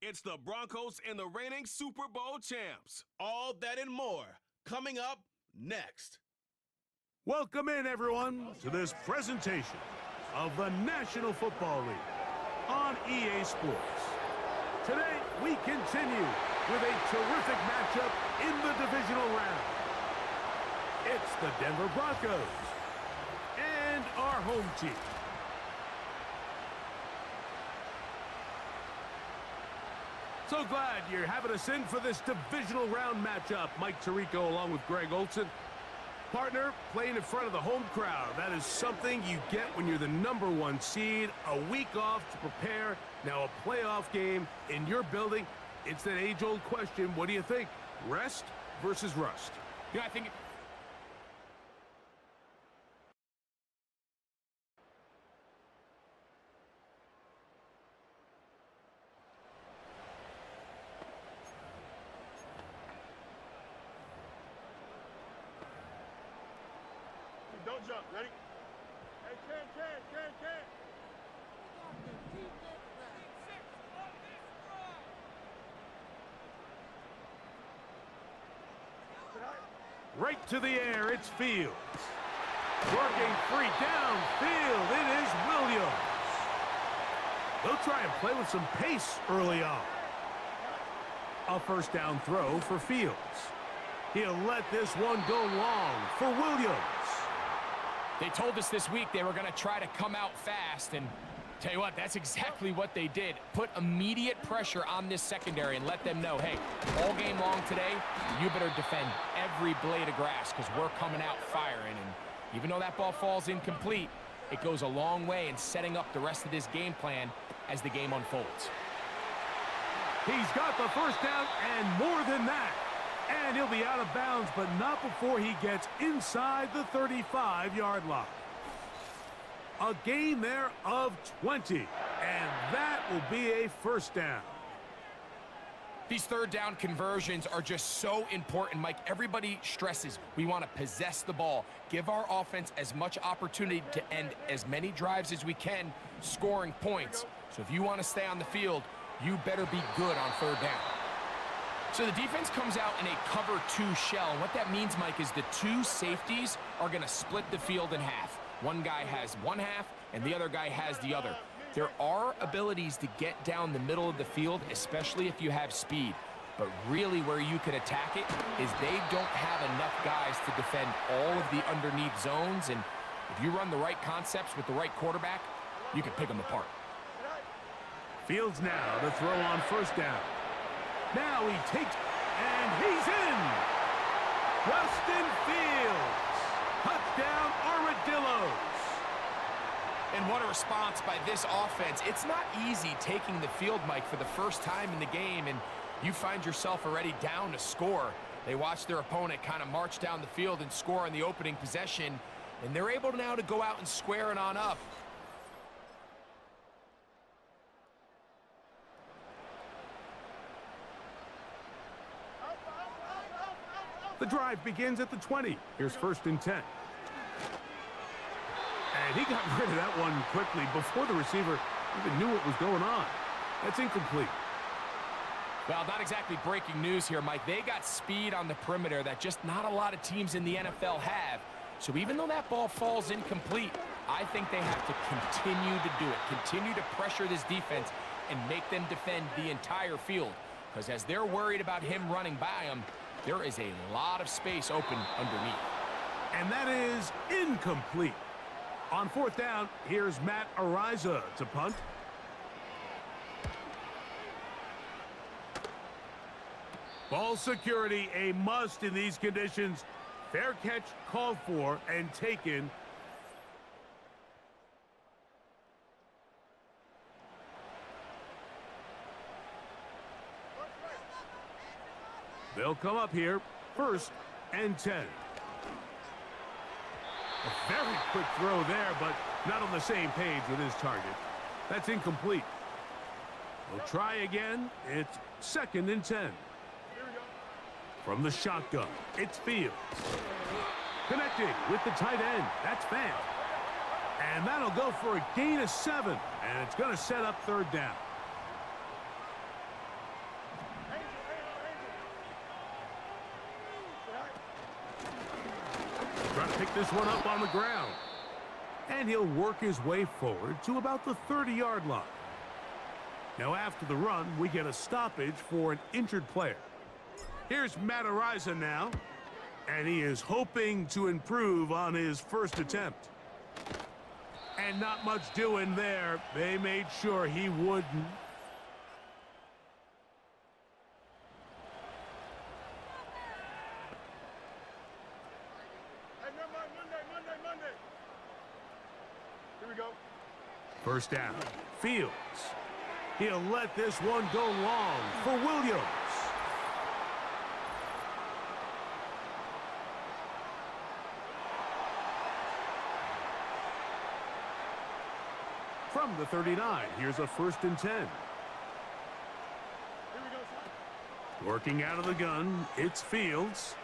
It's the Broncos and the reigning Super Bowl champs. All that and more coming up next. Welcome in, everyone, to this presentation of the National Football League on EA Sports. Today, we continue with a terrific matchup in the divisional round. It's the Denver Broncos and our home team. So glad you're having us in for this divisional round matchup. Mike Tirico along with Greg Olson. Partner, playing in front of the home crowd. That is something you get when you're the #1 seed. A week off to prepare. Now a playoff game in your building. It's that age-old question. What do you think? Rest versus rust? I think... Don't jump. Ready? Hey, Ken. Right to the air, it's Fields. Working free downfield, it is Williams. They'll try and play with some pace early on. A first down throw for Fields. He'll let this one go long for Williams. They told us this week they were going to try to come out fast, and tell you what, that's exactly what they did. Put immediate pressure on this secondary and let them know, hey, all game long today, you better defend every blade of grass because we're coming out firing. And even though that ball falls incomplete, it goes a long way in setting up the rest of this game plan as the game unfolds. He's got the first down and more than that. And he'll be out of bounds, but not before he gets inside the 35-yard line. A gain there of 20, and that will be a first down. These third down conversions are just so important, Mike. Everybody stresses we want to possess the ball, give our offense as much opportunity to end as many drives as we can, scoring points. So if you want to stay on the field, you better be good on third down. So the defense comes out in a cover 2 shell. And what that means, Mike, is the 2 safeties are going to split the field in half. One guy has one half, and the other guy has the other. There are abilities to get down the middle of the field, especially if you have speed. But really where you could attack it is they don't have enough guys to defend all of the underneath zones. And if you run the right concepts with the right quarterback, you can pick them apart. Fields now to throw on first down. Now he takes, and he's in. Justin Fields. Touchdown, Armadillos. And what a response by this offense. It's not easy taking the field, Mike, for the first time in the game, and you find yourself already down to score. They watch their opponent kind of march down the field and score on the opening possession, and they're able now to go out and square it on up. The drive begins at the 20. Here's 1st and 10. And he got rid of that one quickly before the receiver even knew what was going on. That's incomplete. Well, not exactly breaking news here, Mike. They got speed on the perimeter that just not a lot of teams in the NFL have. So even though that ball falls incomplete, I think they have to continue to do it. Continue to pressure this defense and make them defend the entire field. Because as they're worried about him running by them, there is a lot of space open underneath. And that is incomplete. On 4th down, here's Matt Ariza to punt. Ball security, a must in these conditions. Fair catch called for and taken. They'll come up here, 1st and 10. A very quick throw there, but not on the same page with his target. That's incomplete. We'll try again. It's 2nd and 10. From the shotgun, it's Fields. Connecting with the tight end. That's Fant. And that'll go for a gain of 7. And it's going to set up 3rd down. pick this one up on the ground. And he'll work his way forward to about the 30-yard line. Now after the run, we get a stoppage for an injured player. Here's Matt Ariza now, and he is hoping to improve on his first attempt. And not much doing there. They made sure he wouldn't. Hey, never mind. Monday. Here we go. First down, Fields. He'll let this one go long for Williams. From the 39, here's a 1st and 10. Here we go, son. Working out of the gun, it's Fields.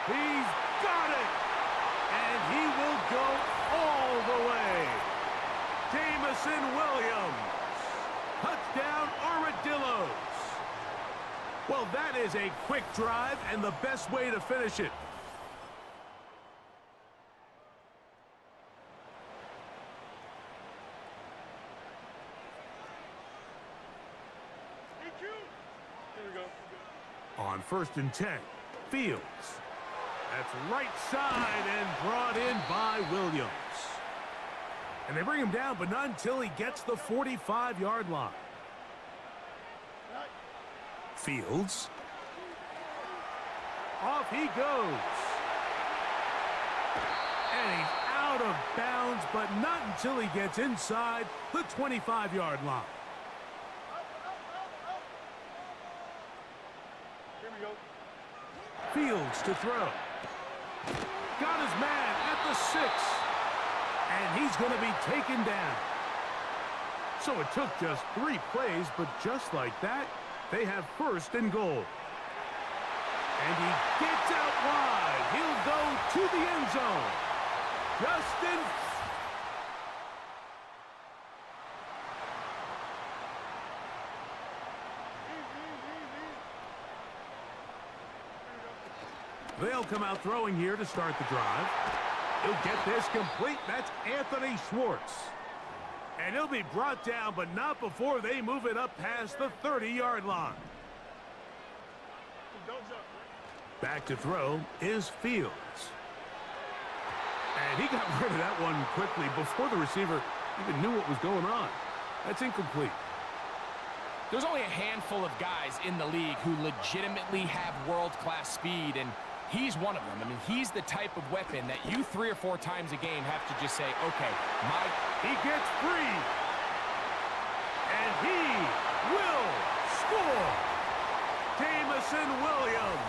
He's got it! And he will go all the way. Jamison Williams. Touchdown, Armadillos. Well, that is a quick drive and the best way to finish it. Here we go. On 1st and 10, Fields. That's right side and brought in by Williams. And they bring him down, but not until he gets the 45-yard line. Fields. Off he goes. And he's out of bounds, but not until he gets inside the 25-yard line. Here we go. Fields to throw. Got his man at the 6. And he's going to be taken down. So it took just 3 plays, but just like that, they have 1st and goal. And he gets out wide. He'll go to the end zone. Justin. They'll come out throwing here to start the drive. He'll get this complete. That's Anthony Schwartz. And he'll be brought down, but not before they move it up past the 30-yard line. Don't jump. Back to throw is Fields. And he got rid of that one quickly before the receiver even knew what was going on. That's incomplete. There's only a handful of guys in the league who legitimately have world-class speed, and he's one of them. I mean, he's the type of weapon that you 3 or 4 times a game have to just say, okay, he gets free. And he will score. Jamison Williams.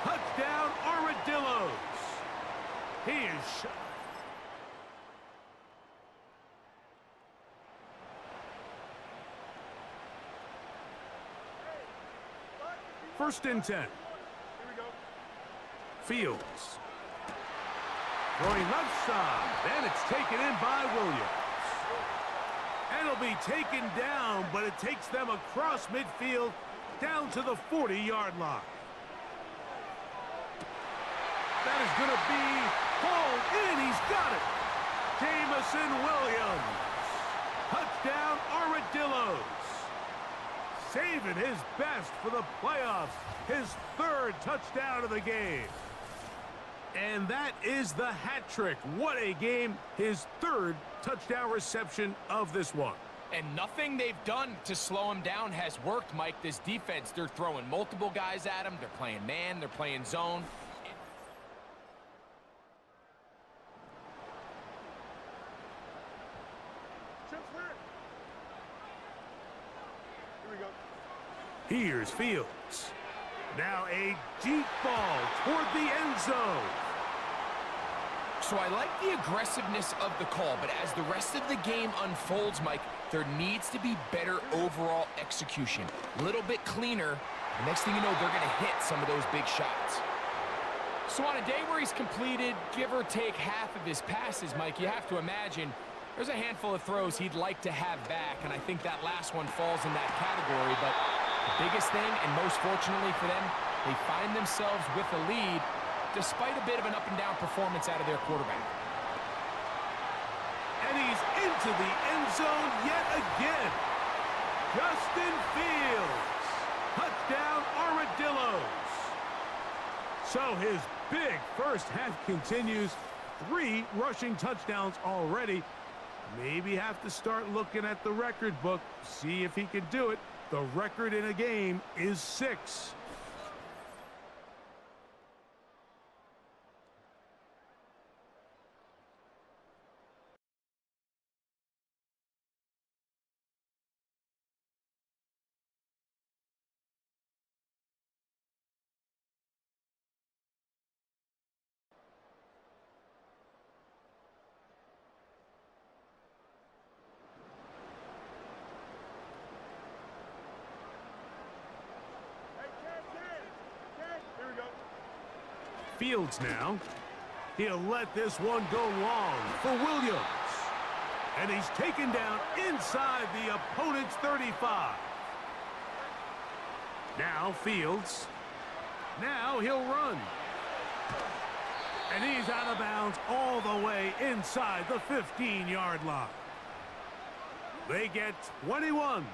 Touchdown, Armadillos. He is shot. First and 10. Here we go. Fields. Throwing left side. And it's taken in by Williams. And it'll be taken down, but it takes them across midfield down to the 40-yard line. That is going to be hauled in. He's got it. Jamison Williams. Touchdown, Armadillos. Saving his best for the playoffs. His 3rd touchdown of the game. And that is the hat trick. What a game. His 3rd touchdown reception of this one. And nothing they've done to slow him down has worked, Mike. This defense, they're throwing multiple guys at him. They're playing man. They're playing zone. Here we go. Here's Fields. Now a deep ball toward the end zone. So I like the aggressiveness of the call, but as the rest of the game unfolds, Mike, there needs to be better overall execution. A little bit cleaner. The next thing you know, they're going to hit some of those big shots. So on a day where he's completed, give or take half of his passes, Mike, you have to imagine there's a handful of throws he'd like to have back, and I think that last one falls in that category. But the biggest thing, and most fortunately for them, they find themselves with a lead. despite a bit of an up-and-down performance out of their quarterback. And he's into the end zone yet again. Justin Fields. Touchdown, Armadillos. So his big first half continues. 3 rushing touchdowns already. Maybe have to start looking at the record book, see if he can do it. The record in a game is 6. Here we go. Fields now. He'll let this one go long for Williams. And he's taken down inside the opponent's 35. Now Fields. Now he'll run. And he's out of bounds all the way inside the 15-yard line. They get 21.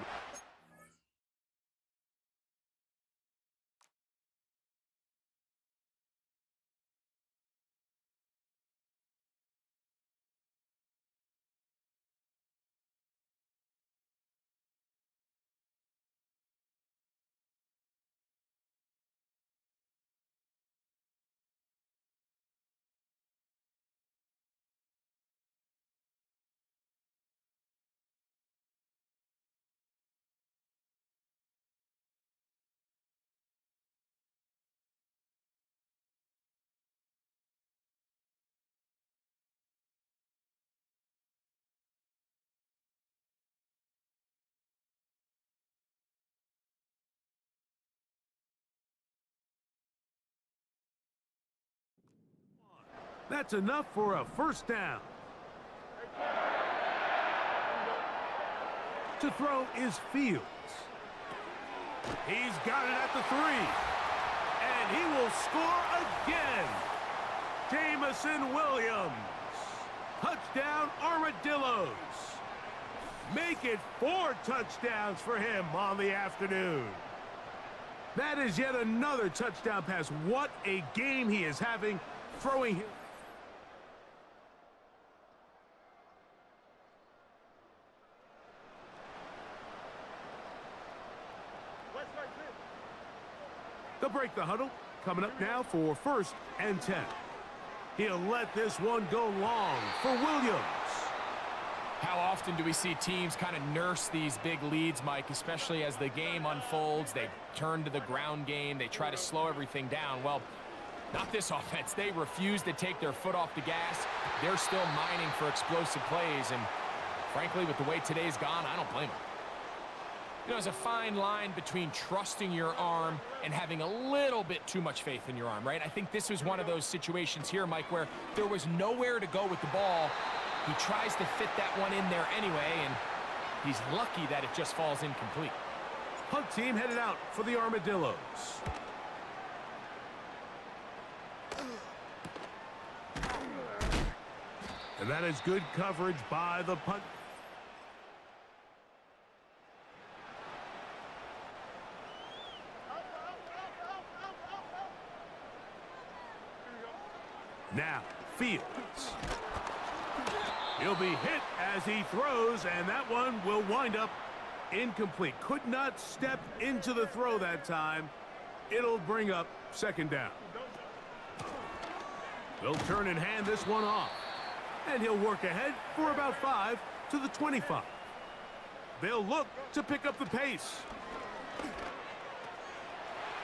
That's enough for a first down. To throw is Fields. He's got it at the 3. And he will score again. Jamison Williams. Touchdown, Armadillos. Make it 4 touchdowns for him on the afternoon. That is yet another touchdown pass. What a game he is having, throwing him. They'll break the huddle. Coming up now for 1st and 10. He'll let this one go long for Williams. How often do we see teams kind of nurse these big leads, Mike, especially as the game unfolds? They turn to the ground game. They try to slow everything down. Well, not this offense. They refuse to take their foot off the gas. They're still mining for explosive plays. And frankly, with the way today's gone, I don't blame them. You know, there's a fine line between trusting your arm and having a little bit too much faith in your arm, right? I think this was one of those situations here, Mike, where there was nowhere to go with the ball. He tries to fit that one in there anyway, and he's lucky that it just falls incomplete. Punt team headed out for the Armadillos. And that is good coverage by the punt. Now, Fields. He'll be hit as he throws, and that one will wind up incomplete. Could not step into the throw that time. It'll bring up 2nd down. They'll turn and hand this one off. And he'll work ahead for about 5 to the 25. They'll look to pick up the pace.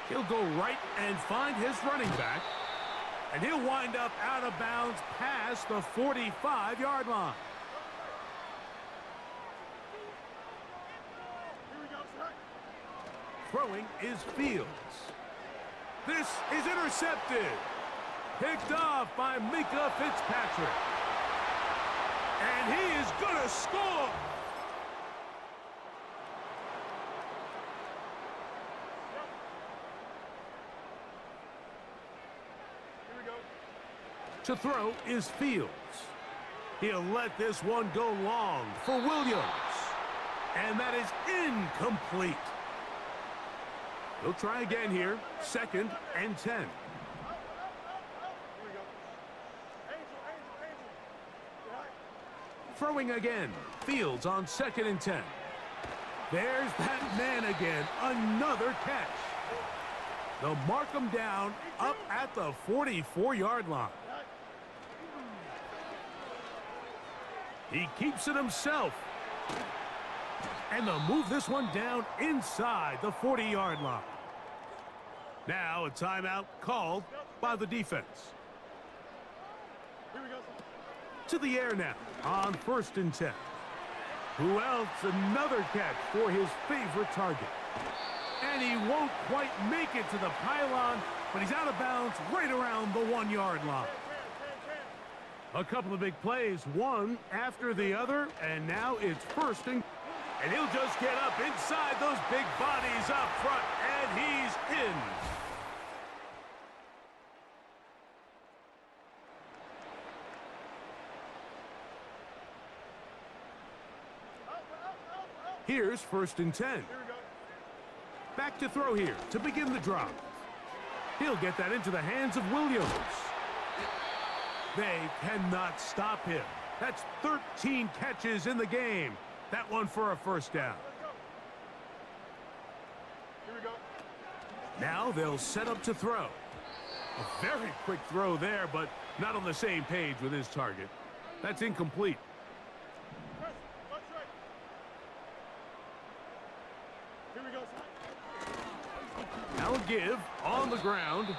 He'll go right and find his running back. And he'll wind up out of bounds past the 45-yard line. Here we go, sir. Throwing is Fields. This is intercepted. Picked off by Mika Fitzpatrick. And he is going to score. Here we go. To throw is Fields. He'll let this one go long for Williams. And that is incomplete. He'll try again here. 2nd and 10. Throwing again. Fields on 2nd and 10. There's that man again. Another catch. They'll mark him down up at the 44-yard line. He keeps it himself. And they'll move this one down inside the 40-yard line. Now a timeout called by the defense. To the air now on 1st and 10. Who else? Another catch for his favorite target. And he won't quite make it to the pylon, but he's out of bounds right around the 1-yard line. A couple of big plays, one after the other, and now it's 1st and he'll just get up inside those big bodies up front, and he's in. Here's 1st and 10. Back to throw here to begin the drive. He'll get that into the hands of Williams. They cannot stop him. That's 13 catches in the game. That one for a 1st down. Now they'll set up to throw. A very quick throw there, but not on the same page with his target. That's incomplete. Now a give on the ground.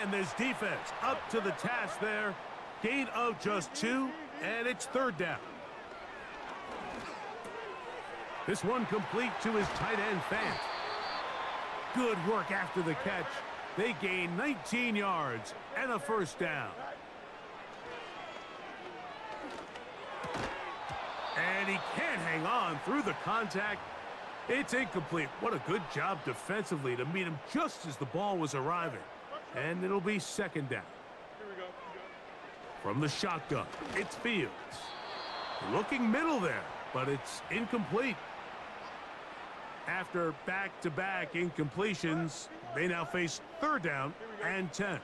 And this defense up to the task there. Gain of just 2, and it's 3rd down. This one complete to his tight end, Fant. Good work after the catch. They gain 19 yards and a 1st down. And he can't hang on through the contact. It's incomplete. What a good job defensively to meet him just as the ball was arriving. And it'll be 2nd down. From the shotgun, it's Fields. Looking middle there, but it's incomplete. After back-to-back incompletions, they now face 3rd down and 10.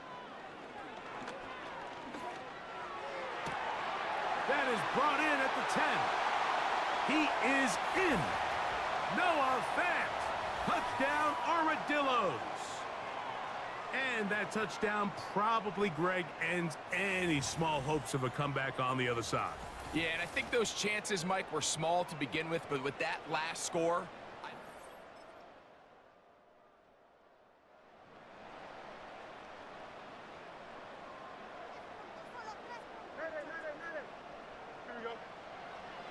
That is brought in at the 10. He is in. Noah Fant. Touchdown, Armadillos. And that touchdown probably, Greg, ends any small hopes of a comeback on the other side. Yeah, and I think those chances, Mike, were small to begin with, but with that last score,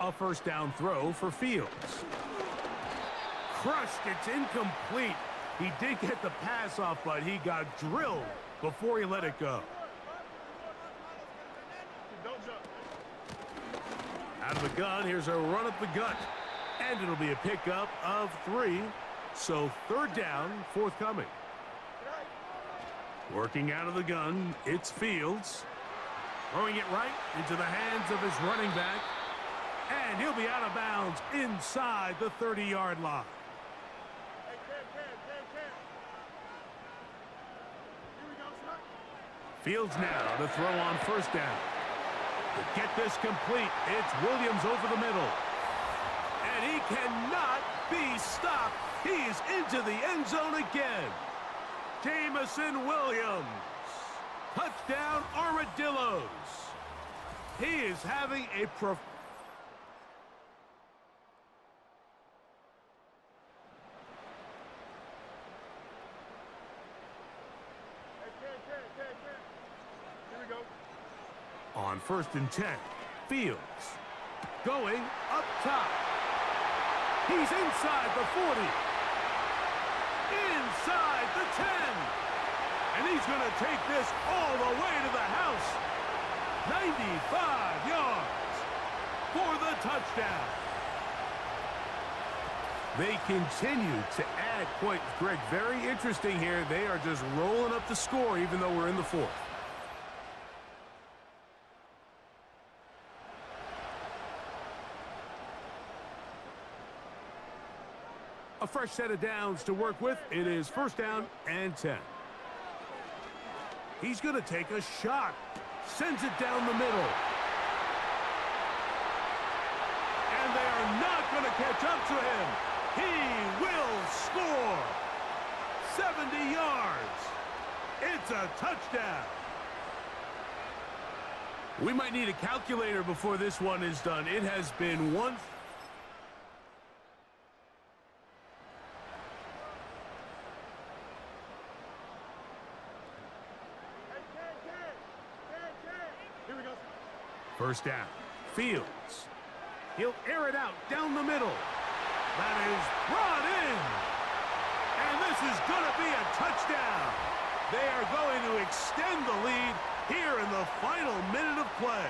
a 1st down throw for Fields. Crushed, it's incomplete. He did get the pass off, but he got drilled before he let it go. Out of the gun, here's a run up the gut. And it'll be a pickup of 3. So 3rd down, forthcoming. Working out of the gun, it's Fields. Throwing it right into the hands of his running back. And he'll be out of bounds inside the 30-yard line. Fields now to throw on 1st down. To get this complete, it's Williams over the middle. And he cannot be stopped. He's into the end zone again. Jamison Williams. Touchdown, Armadillos. He is having a on 1st and 10, Fields going up top. He's inside the 40. Inside the 10. And he's going to take this all the way to the house. 95 yards for the touchdown. They continue to add points. Greg, very interesting here. They are just rolling up the score even though we're in the 4th. A fresh set of downs to work with. It is first down and 10. He's going to take a shot. Sends it down the middle. And they are not going to catch up to him. He will score. 70 yards. It's a touchdown. We might need a calculator before this one is done. It has been one. Here we go. First down. Fields. He'll air it out down the middle. That is brought in. And this is going to be a touchdown. They are going to extend the lead here in the final minute of play.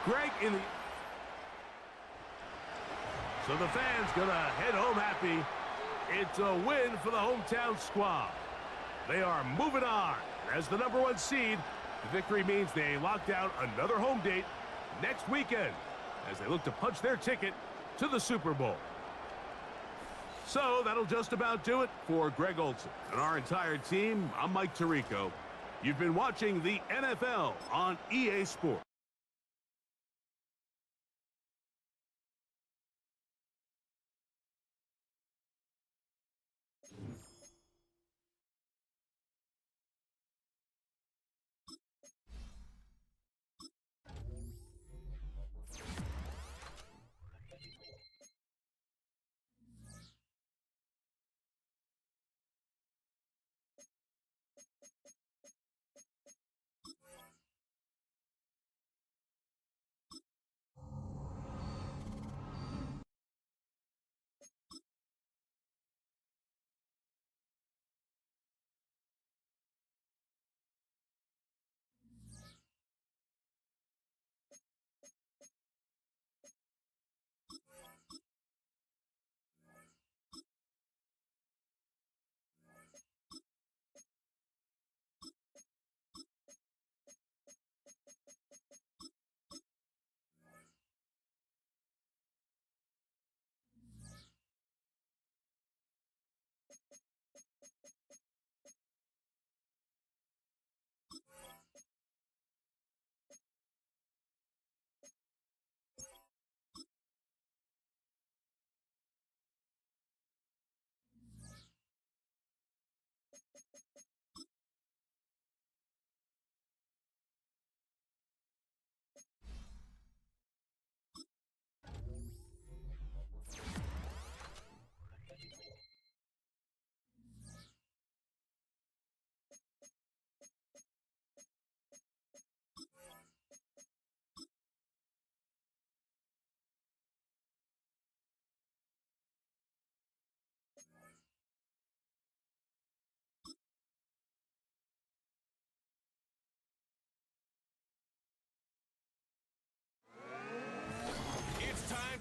Greg in the... So the fans going to head home happy. It's a win for the hometown squad. They are moving on. As the #1 seed, the victory means they locked out another home date next weekend as they look to punch their ticket to the Super Bowl. So that'll just about do it for Greg Olsen and our entire team. I'm Mike Tirico. You've been watching the NFL on EA Sports.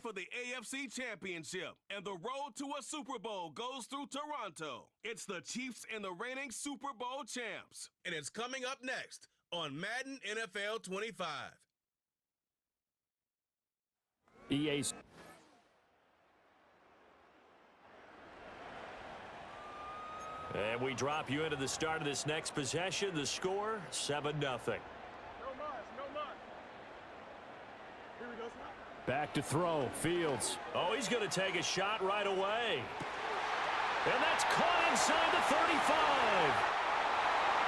For the AFC Championship, and the road to a Super Bowl goes through Toronto. It's the Chiefs and the reigning Super Bowl champs, and it's coming up next on Madden NFL 25. EA's. And we drop you into the start of this next possession. The score, 7-0. No mas, no mas. Here we go. Back to throw, Fields. Oh, he's going to take a shot right away. And that's caught inside the 35.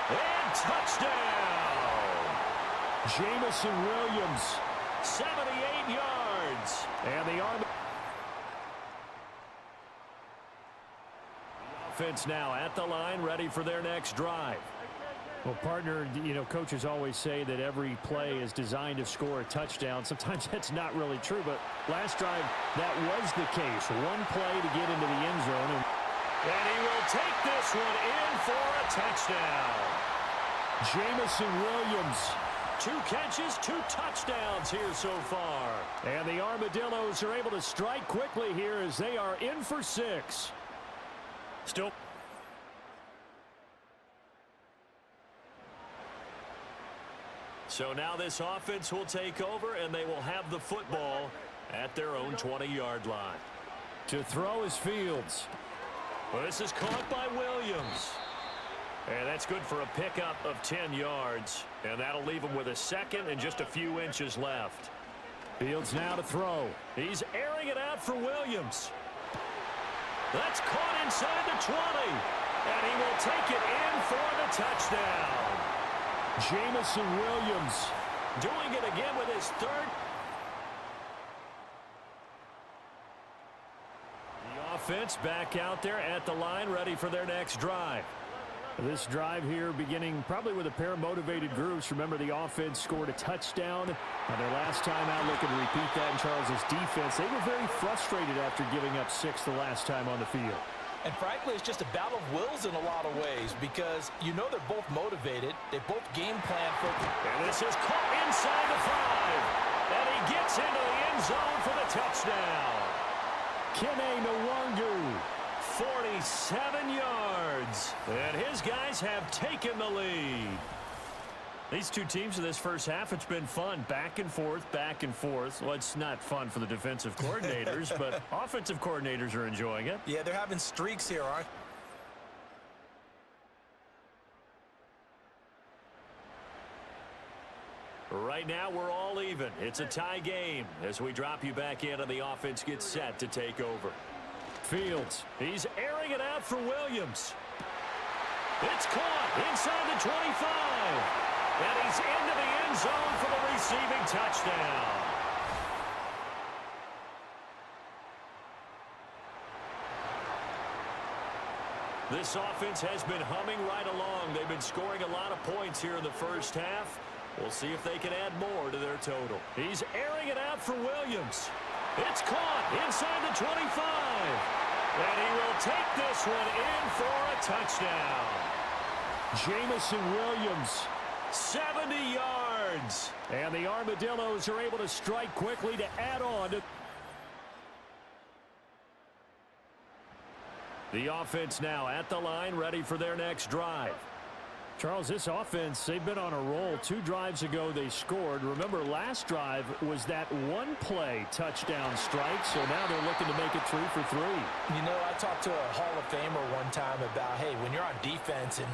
And touchdown. Jamison Williams, 78 yards. And the offense now at the line, ready for their next drive. Well, partner, you know, coaches always say that every play is designed to score a touchdown. Sometimes that's not really true, but last drive, that was the case. One play to get into the end zone. And he will take this one in for a touchdown. Jamison Williams. 2 catches, 2 touchdowns here so far. And the Armadillos are able to strike quickly here as they are in for 6. Still. So now this offense will take over, and they will have the football at their own 20-yard line. To throw is Fields. Well, this is caught by Williams. And that's good for a pickup of 10 yards. And that'll leave him with a second and just a few inches left. Fields now to throw. He's airing it out for Williams. That's caught inside the 20. And he will take it in for the touchdown. Jamison Williams doing it again with his third. The offense back out there at the line, ready for their next drive. This drive here beginning probably with a pair of motivated groups. Remember, the offense scored a touchdown on their last time out, looking to repeat that in Charles's defense. They were very frustrated after giving up 6 the last time on the field. And frankly, it's just a battle of wills in a lot of ways because you know they're both motivated. They both game plan for. And this is caught inside the 5. And he gets into the end zone for the touchdown. Kene Nwangu. 47 yards. And his guys have taken the lead. These two teams in this first half, it's been fun. Back and forth, back and forth. Well, it's not fun for the defensive coordinators, but offensive coordinators are enjoying it. Yeah, they're having streaks here, aren't they? Right now, we're all even. It's a tie game as we drop you back in and the offense gets set to take over. Fields. He's airing it out for Williams. It's caught inside the 25. And he's into the end zone for the receiving touchdown. This offense has been humming right along. They've been scoring a lot of points here in the first half. We'll see if they can add more to their total. He's airing it out for Williams. It's caught inside the 25. And he will take this one in for a touchdown. Jamison Williams. 70 yards. And the Armadillos are able to strike quickly to add on to. The offense now at the line, ready for their next drive. Charles, this offense, they've been on a roll. 2 drives ago, they scored. Remember, last drive was that one-play touchdown strike, so now they're looking to make it 3 for 3. You know, I talked to a Hall of Famer one time about, hey, when you're on defense and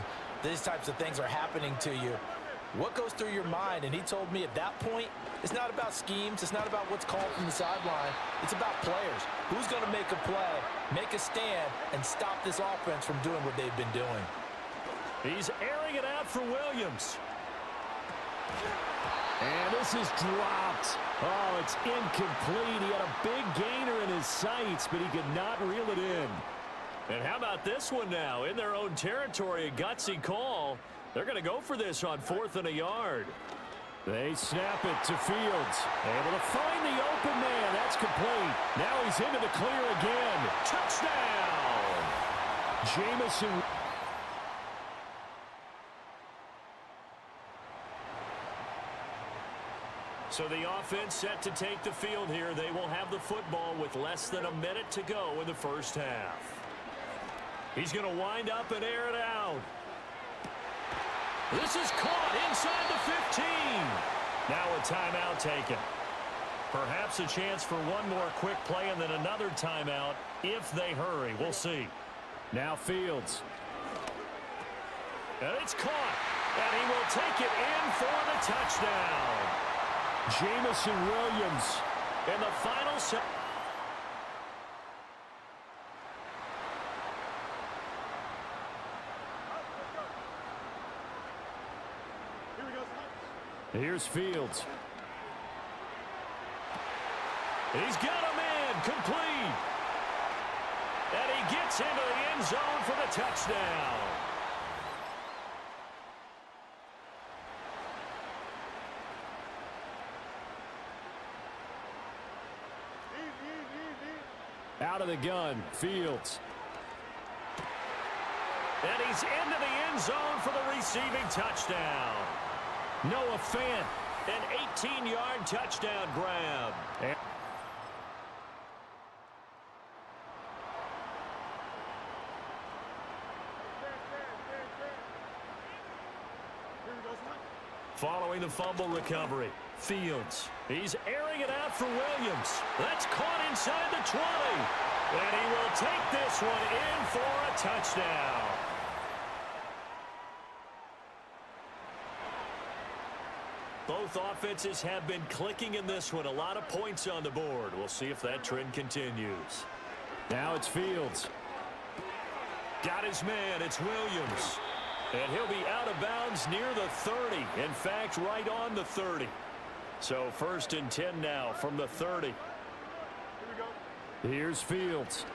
these types of things are happening to you, what goes through your mind? And he told me at that point, it's not about schemes. It's not about what's called from the sideline. It's about players. Who's going to make a play, make a stand, and stop this offense from doing what they've been doing? He's airing it out for Williams. And this is dropped. Oh, it's incomplete. He had a big gainer in his sights, but he could not reel it in. And how about this one now? In their own territory, a gutsy call. They're going to go for this on 4th and a yard. They snap it to Fields. Able to find the open man. That's complete. Now he's into the clear again. Touchdown! Jamison. So the offense set to take the field here. They will have the football with less than a minute to go in the first half. He's going to wind up and air it out. This is caught inside the 15. Now a timeout taken. Perhaps a chance for one more quick play and then another timeout if they hurry. We'll see. Now Fields. And it's caught. And he will take it in for the touchdown. Jamison Williams. In the final set. Here's Fields. He's got a man complete. And he gets into the end zone for the touchdown. Out of the gun, Fields. And he's into the end zone for the receiving touchdown. Noah Fant, an 18-yard touchdown grab. Following the fumble recovery, Fields. He's airing it out for Williams. That's caught inside the 20. And he will take this one in for a touchdown. Both offenses have been clicking in this one. A lot of points on the board. We'll see if that trend continues. Now it's Fields. Got his man. It's Williams. And he'll be out of bounds near the 30. In fact, right on the 30. So 1st and 10 now from the 30. Here we go. Here's Fields.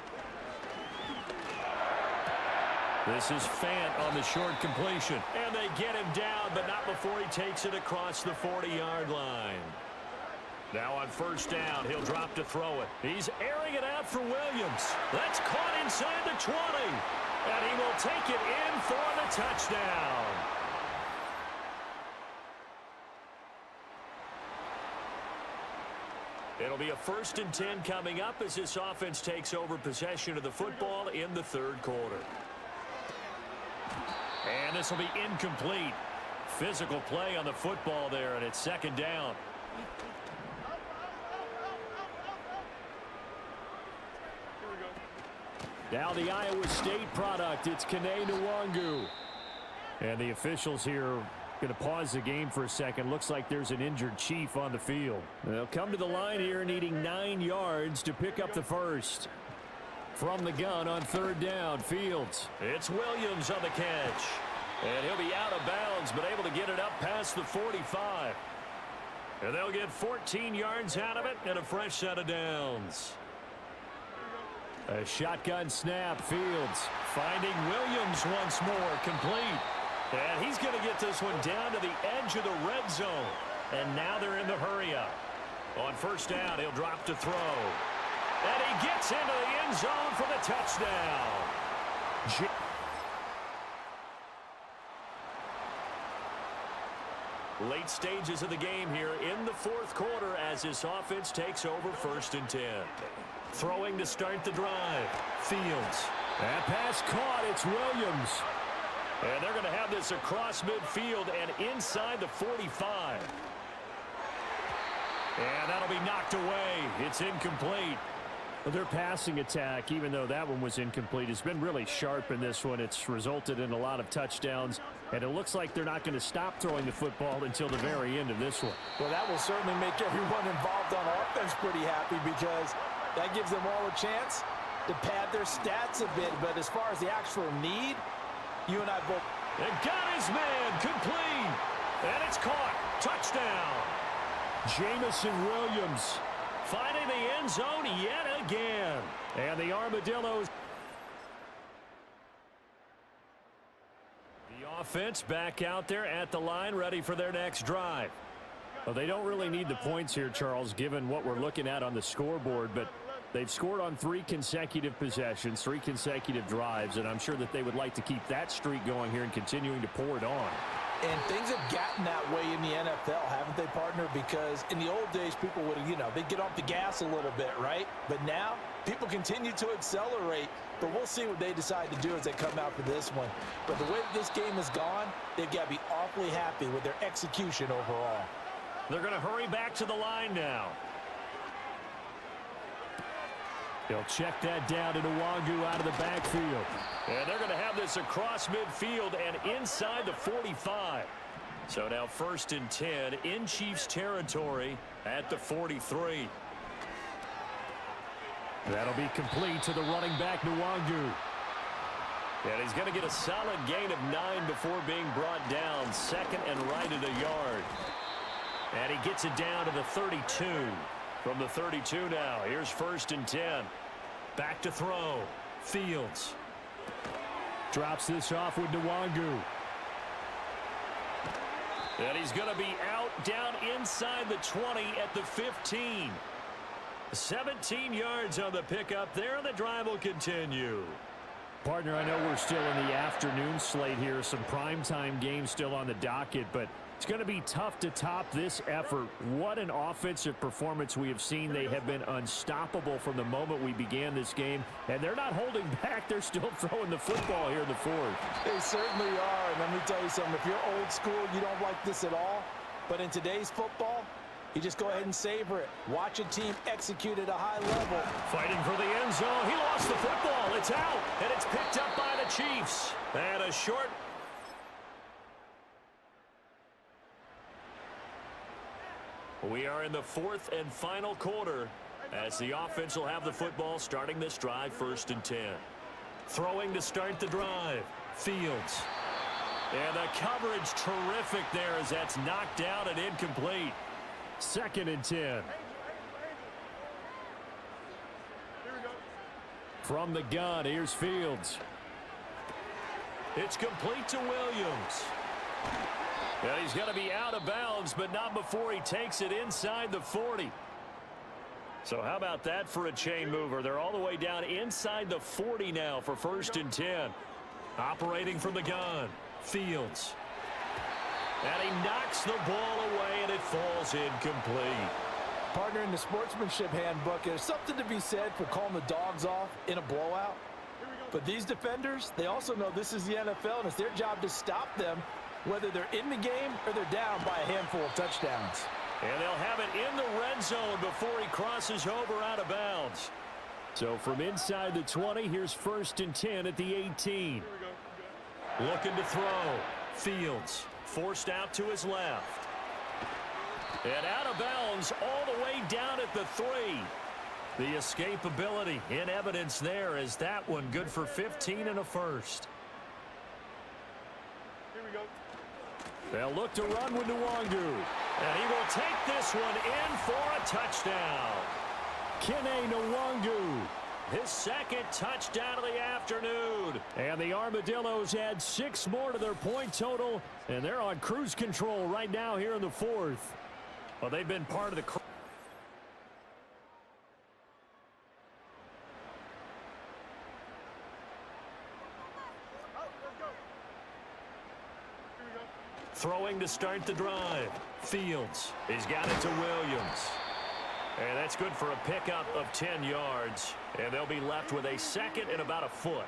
This is Fant on the short completion. And they get him down, but not before he takes it across the 40-yard line. Now on 1st down, he'll drop to throw it. He's airing it out for Williams. That's caught inside the 20. And he will take it in for the touchdown. It'll be a 1st and 10 coming up as this offense takes over possession of the football in the 3rd quarter. And this will be incomplete. Physical play on the football there, and it's 2nd down. Now the Iowa State product, it's Kene Nwangu. And the officials here are going to pause the game for a second. Looks like there's an injured Chief on the field. They'll come to the line here needing 9 yards to pick up the first. From the gun on 3rd down, Fields. It's Williams on the catch. And he'll be out of bounds, but able to get it up past the 45. And they'll get 14 yards out of it and a fresh set of downs. A shotgun snap, Fields. Finding Williams once more, complete. And he's going to get this one down to the edge of the red zone. And now they're in the hurry-up. On 1st down, he'll drop to throw. And he gets into the end zone for the touchdown. Late stages of the game here in the 4th quarter as this offense takes over 1st and 10. Throwing to start the drive. Fields. That pass caught. It's Williams. And they're going to have this across midfield and inside the 45. And that'll be knocked away. It's incomplete. Well, their passing attack, even though that one was incomplete, has been really sharp in this one. It's resulted in a lot of touchdowns, and it looks like they're not going to stop throwing the football until the very end of this one. Well, that will certainly make everyone involved on offense pretty happy because that gives them all a chance to pad their stats a bit. But as far as the actual need, you and I both. And got his man, complete. And it's caught. Touchdown. Jamison Williams. Finding the end zone yet again. And the Armadillos. The offense back out there at the line, ready for their next drive. Well, they don't really need the points here, Charles, given what we're looking at on the scoreboard, but they've scored on 3 consecutive possessions, 3 consecutive drives, and I'm sure that they would like to keep that streak going here and continuing to pour it on. And things have gotten that way in the NFL, haven't they, partner? Because in the old days, people would, they'd get off the gas a little bit, right? But now, people continue to accelerate. But we'll see what they decide to do as they come out for this one. But the way that this game has gone, they've got to be awfully happy with their execution overall. They're going to hurry back to the line now. They'll check that down to Nwangu out of the backfield. And they're going to have this across midfield and inside the 45. So now 1st and 10 in Chiefs territory at the 43. That'll be complete to the running back, Nwangu. And he's going to get a solid gain of 9 before being brought down. 2nd and right at a yard. And he gets it down to the 32. From the 32 now, here's 1st and 10. Back to throw. Fields. Drops this off with Nwangu. And he's going to be out down inside the 20 at the 15. 17 yards on the pickup there. The drive will continue. Partner, I know we're still in the afternoon slate here. Some primetime games still on the docket, but it's going to be tough to top this effort. What an offensive performance we have seen. They have been unstoppable from the moment we began this game, and they're not holding back. They're still throwing the football here in the 4th. They certainly are, and let me tell you something. If you're old school, you don't like this at all. But in today's football, You just go ahead and savor it. Watch a team execute at a high level. Fighting for the end zone. He lost the football. It's out, and it's picked up by the Chiefs. And a short. We are in the fourth and final quarter as the offense will have the football starting this drive, 1st and 10. Throwing to start the drive. Fields. And the coverage terrific there as that's knocked down and incomplete. 2nd and 10. Here we go. From the gun, here's Fields. It's complete to Williams. Yeah, he's going to be out of bounds, but not before he takes it inside the 40. So how about that for a chain mover? They're all the way down inside the 40 now for 1st and 10. Operating from the gun. Fields. And he knocks the ball away, and it falls incomplete. Partner, in the sportsmanship handbook, there's something to be said for calling the dogs off in a blowout. But these defenders, they also know this is the NFL, and it's their job to stop them, whether they're in the game or they're down by a handful of touchdowns. And they'll have it in the red zone before he crosses over out of bounds. So from inside the 20, here's 1st and 10 at the 18. Looking to throw. Fields forced out to his left. And out of bounds all the way down at the 3. The escapability in evidence there as that one good for 15 and a first. Here we go. They'll look to run with Nwangu. And he will take this one in for a touchdown. Kene Nwangu. His 2nd touchdown of the afternoon. And the Armadillos add 6 more to their point total, and they're on cruise control right now here in the 4th. Well, they've been part of the... Throwing to start the drive. Fields. He's got it to Williams. And that's good for a pickup of 10 yards. And they'll be left with a 2nd and about a foot.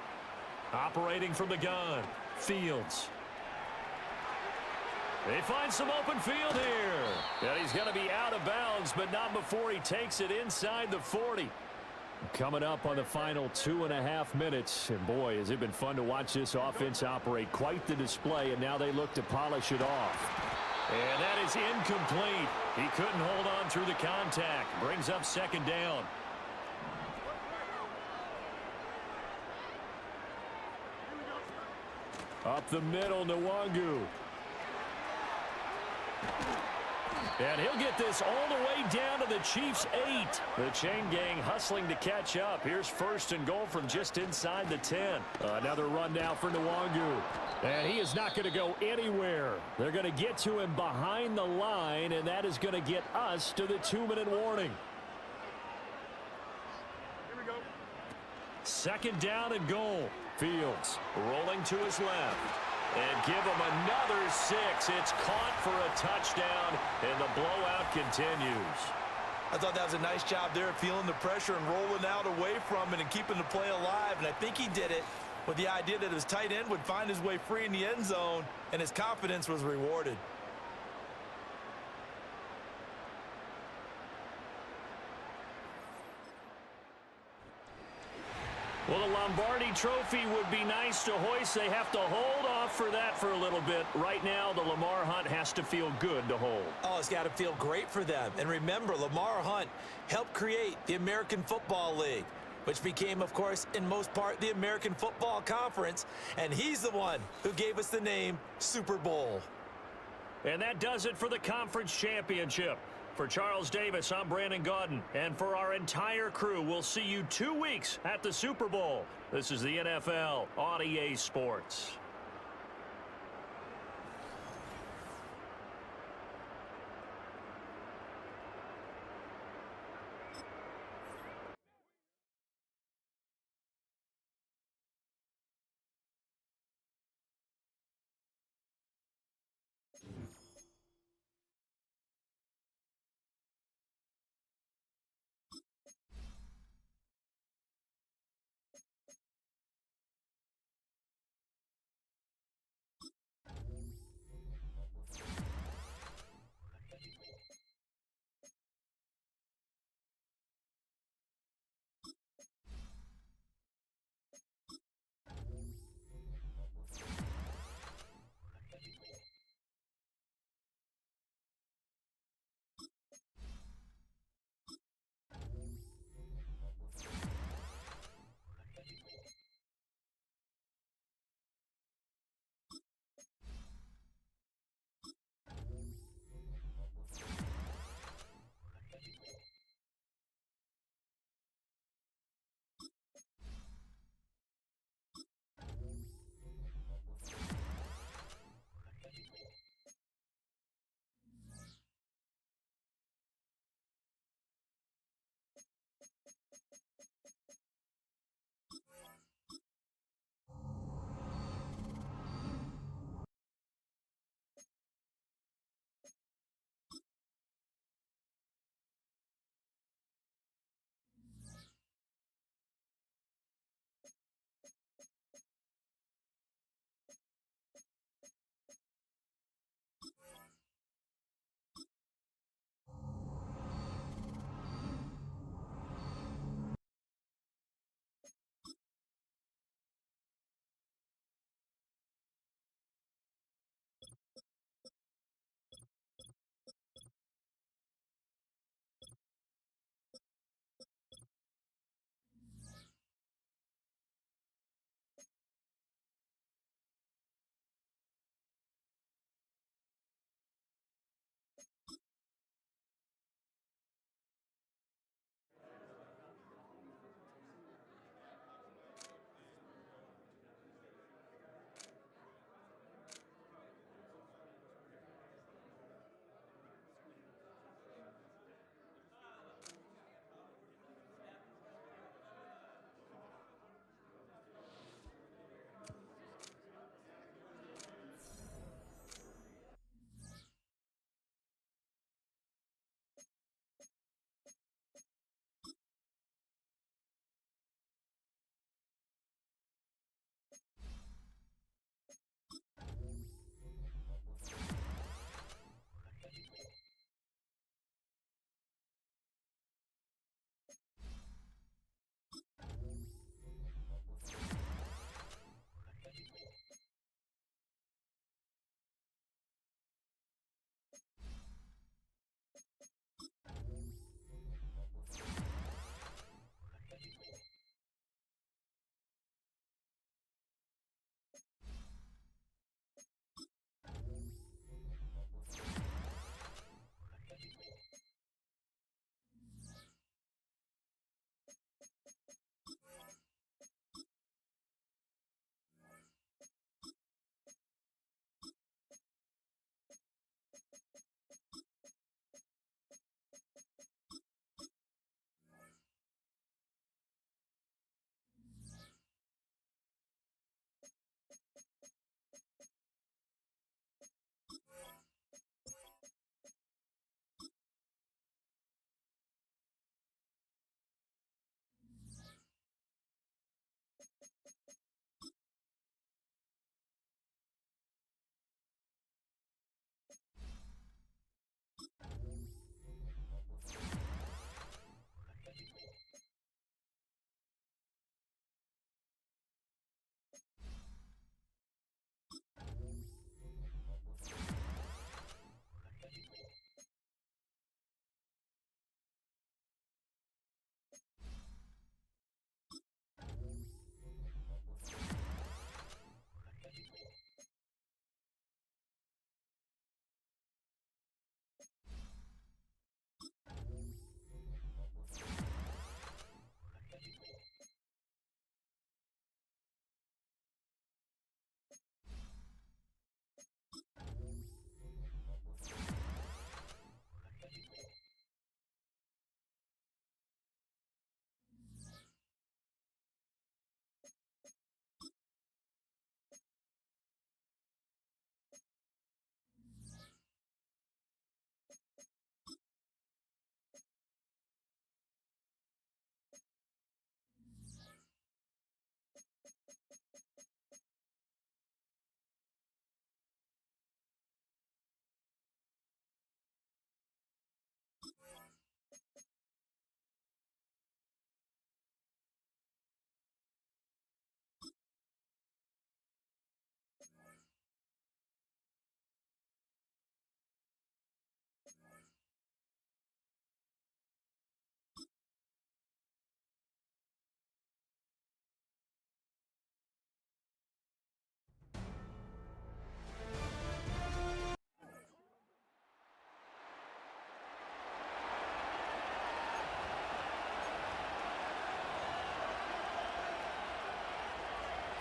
Operating from the gun. Fields. They find some open field here. And he's going to be out of bounds, but not before he takes it inside the 40. Coming up on the final 2.5 minutes. And boy, has it been fun to watch this offense operate. Quite the display, and now they look to polish it off. And that is incomplete. He couldn't hold on through the contact. Brings up 2nd down. Up the middle, Nwangu. And he'll get this all the way down to the Chiefs' 8. The chain gang hustling to catch up. Here's 1st and goal from just inside the 10. Another run now for Nwangu. And he is not going to go anywhere. They're going to get to him behind the line, and that is going to get us to the 2-minute warning. Here we go. 2nd down and goal. Fields rolling to his left. And give him another 6. It's caught for a touchdown, and the blowout continues. I thought that was a nice job there, feeling the pressure and rolling out away from it and keeping the play alive. And I think he did it with the idea that his tight end would find his way free in the end zone, and his confidence was rewarded. Well, the Lombardi Trophy would be nice to hoist. They have to hold off for that for a little bit. Right now, the Lamar Hunt has to feel good to hold. Oh, it's got to feel great for them. And remember, Lamar Hunt helped create the American Football League, which became, of course, in most part, the American Football Conference. And he's the one who gave us the name Super Bowl. And that does it for the conference championship. For Charles Davis, I'm Brandon Gaudin. And for our entire crew, we'll see you 2 weeks at the Super Bowl. This is the NFL on EA Sports.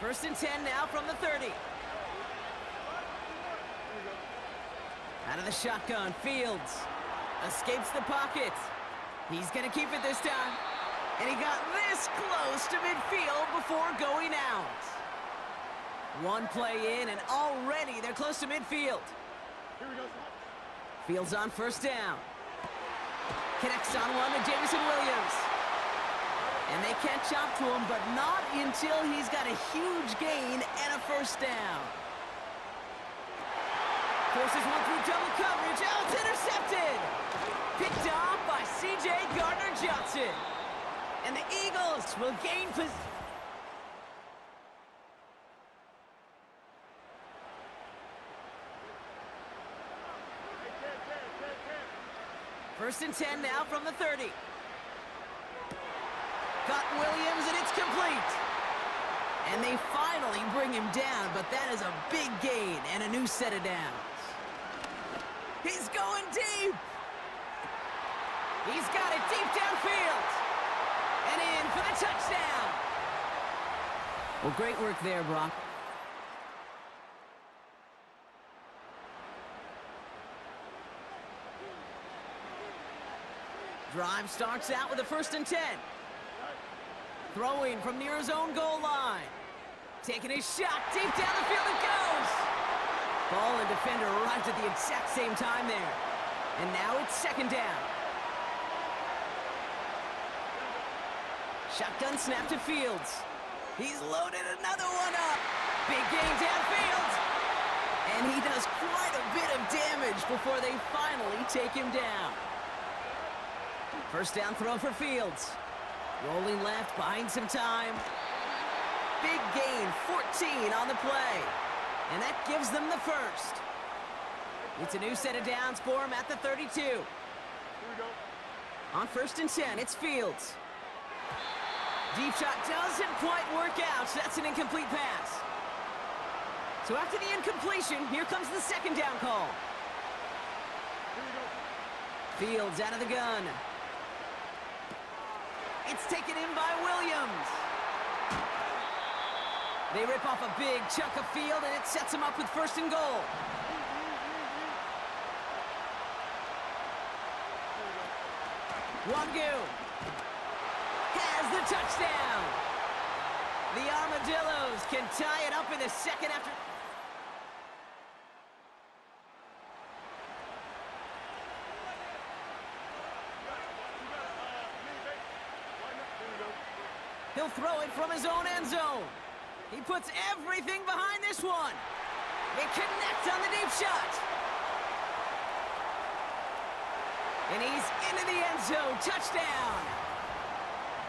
First and 10 now from the 30. Out of the shotgun, Fields escapes the pocket. He's going to keep it this time. And he got this close to midfield before going out. One play in, and already they're close to midfield. Here we go. Fields on first down. Connects on one to Jameson Williams. And they can't chop to him, but not until he's got a huge gain and a first down. Forces one through double coverage. Oh, it's intercepted. Picked off by C.J. Gardner-Johnson. And the Eagles will gain possession. First and 10 now from the 30. Got Williams, and it's complete. And they finally bring him down, but that is a big gain and a new set of downs. He's going deep. He's got it deep downfield. And in for the touchdown. Well, great work there, Brock. Drive starts out with a first and 10. Throwing from near his own goal line. Taking his shot deep down the field it goes. Ball and defender arrived at the exact same time there. And now it's second down. Shotgun snap to Fields. He's loaded another one up. Big gain downfield. And he does quite a bit of damage before they finally take him down. First down throw for Fields. Rolling left, buying some time. Big gain, 14 on the play. And that gives them the first. It's a new set of downs for him at the 32. Here we go. On first and 10, it's Fields. Deep shot doesn't quite work out. That's an incomplete pass. So after the incompletion, here comes the second down call. Fields out of the gun. It's taken in by Williams. They rip off a big chunk of field, and it sets them up with first and goal. Wangu has the touchdown. The Armadillos can tie it up in the second after. He'll throw it from his own end zone. He puts everything behind this one. They connect on the deep shot. And he's into the end zone. Touchdown.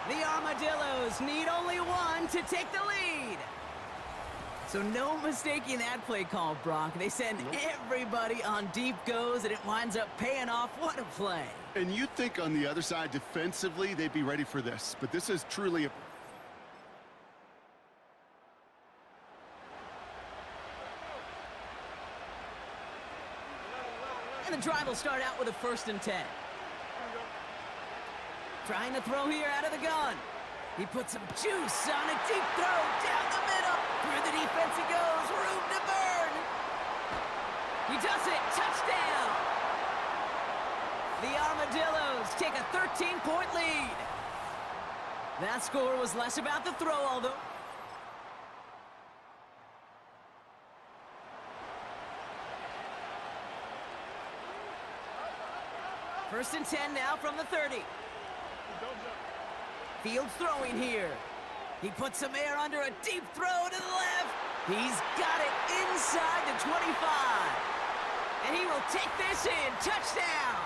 The Armadillos need only one to take the lead. So no mistaking that play call, Brock. They send everybody on deep goes, and it winds up paying off. What a play. And you'd think on the other side, defensively, they'd be ready for this. But this is truly a... And the drive will start out with a first and 10. Trying to throw here out of the gun. He puts some juice on a deep throw down the middle. Through the defense he goes. Room to burn. He does it. Touchdown. The Armadillos take a 13-point lead. That score was less about the throw, although... First and 10 now from the 30. Fields throwing here. He puts some air under a deep throw to the left. He's got it inside the 25. And he will take this in. Touchdown.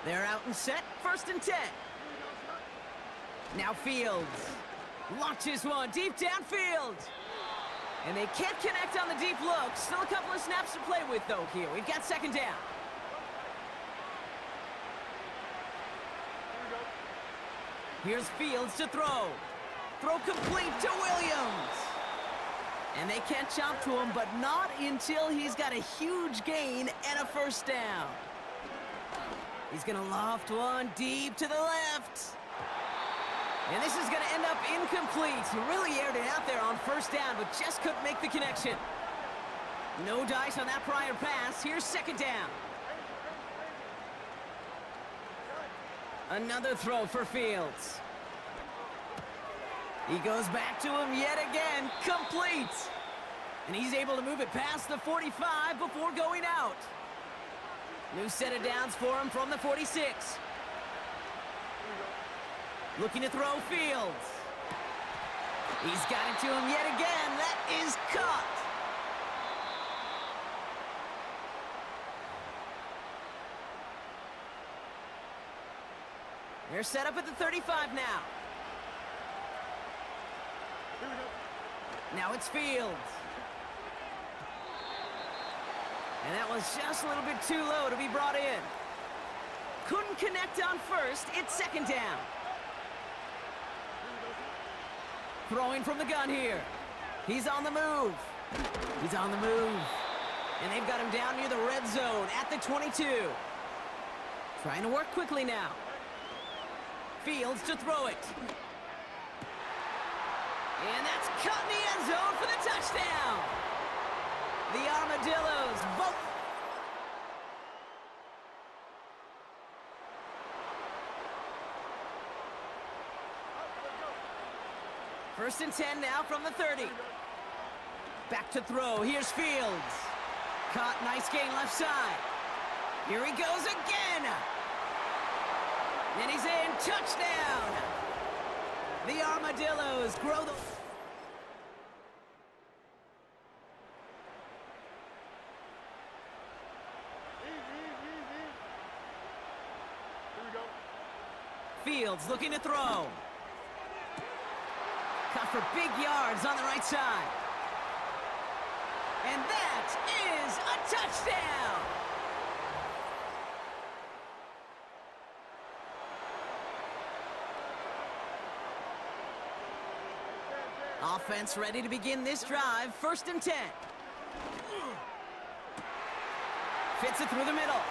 They're out and set. First and 10. Now Fields. Launches one deep downfield. And they can't connect on the deep look. Still a couple of snaps to play with, though, here. We've got second down. Here's Fields to throw. Throw complete to Williams. And they can't chop to him, but not until he's got a huge gain and a first down. He's going to loft one deep to the left. And this is going to end up incomplete. He really aired it out there on first down, but just couldn't make the connection. No dice on that prior pass. Here's second down. Another throw for Fields. He goes back to him yet again. Complete. And he's able to move it past the 45 before going out. New set of downs for him from the 46. Looking to throw Fields. He's got it to him yet again. That is caught. They're set up at the 35 now. Now it's Fields. And that was just a little bit too low to be brought in. Couldn't connect on first. It's second down. Throwing from the gun here. He's on the move. He's on the move. And they've got him down near the red zone at the 22. Trying to work quickly now. Fields to throw it. And that's caught in the end zone for the touchdown. The Armadillos vote. First and 10 now from the 30. Back to throw. Here's Fields. Caught, nice gain left side. Here he goes again. And he's in. Touchdown. The Armadillos grow the... Fields looking to throw. Cut for big yards on the right side. And that is a touchdown! Offense ready to begin this drive. First and 10. Fits it through the middle.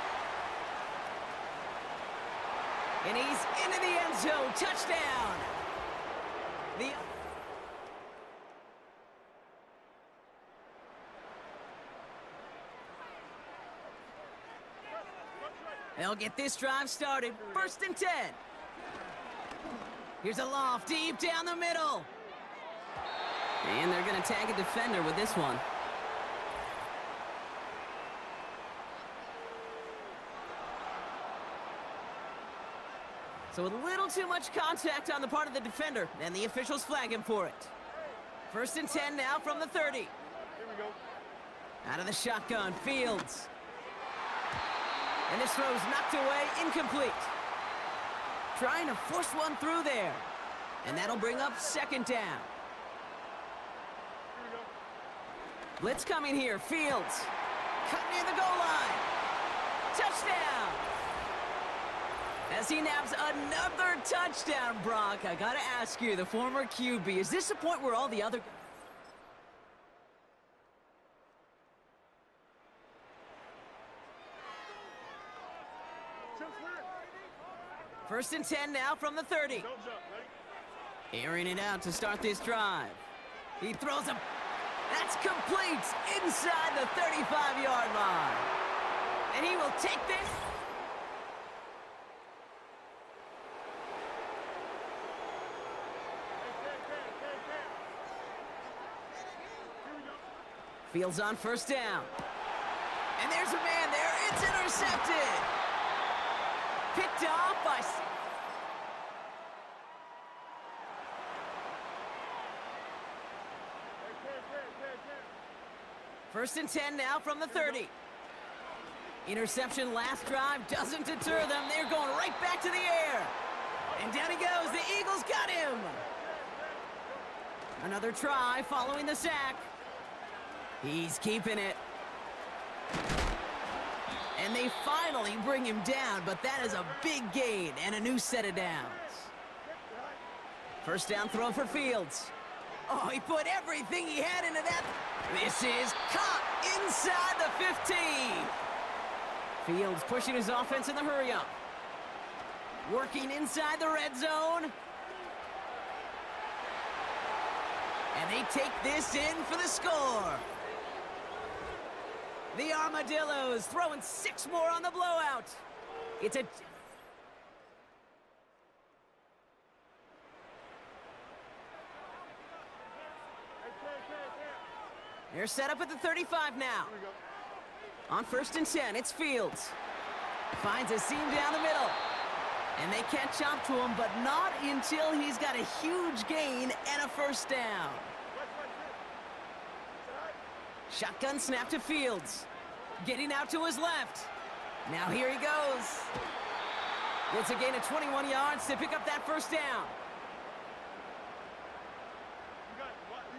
And he's into the end zone. Touchdown! They'll get this drive started. First and 10. Here's a loft deep down the middle. And they're going to tag a defender with this one. So a little too much contact on the part of the defender, and the officials flag him for it. First and 10 now from the 30. Here we go. Out of the shotgun, Fields. And this throw's knocked away, incomplete. Trying to force one through there. And that'll bring up second down. Here we go. Blitz coming here, Fields. Cut near the goal line. Touchdown! As he naps another touchdown, Brock. I gotta ask you, the former QB, is this the point where all the other... First and 10 now from the 30. Don't jump, ready? Airing it out to start this drive. He throws a... That's complete inside the 35-yard line. And he will take this... Fields on first down. And there's a man there. It's intercepted. Picked off by... First and 10 now from the 30. Interception last drive doesn't deter them. They're going right back to the air. And down he goes. The Eagles got him. Another try following the sack. He's keeping it. And they finally bring him down, but that is a big gain and a new set of downs. First down throw for Fields. Oh, he put everything he had into that. This is caught inside the 15. Fields pushing his offense in the hurry up. Working inside the red zone. And they take this in for the score. The Armadillos throwing 6 more on the blowout. It's a... They're set up at the 35 now. On 1st and 10, it's Fields. Finds a seam down the middle. And they catch up to him, but not until he's got a huge gain and a first down. Shotgun snap to Fields. Getting out to his left. Now here he goes. It's a gain of 21 yards to pick up that first down. You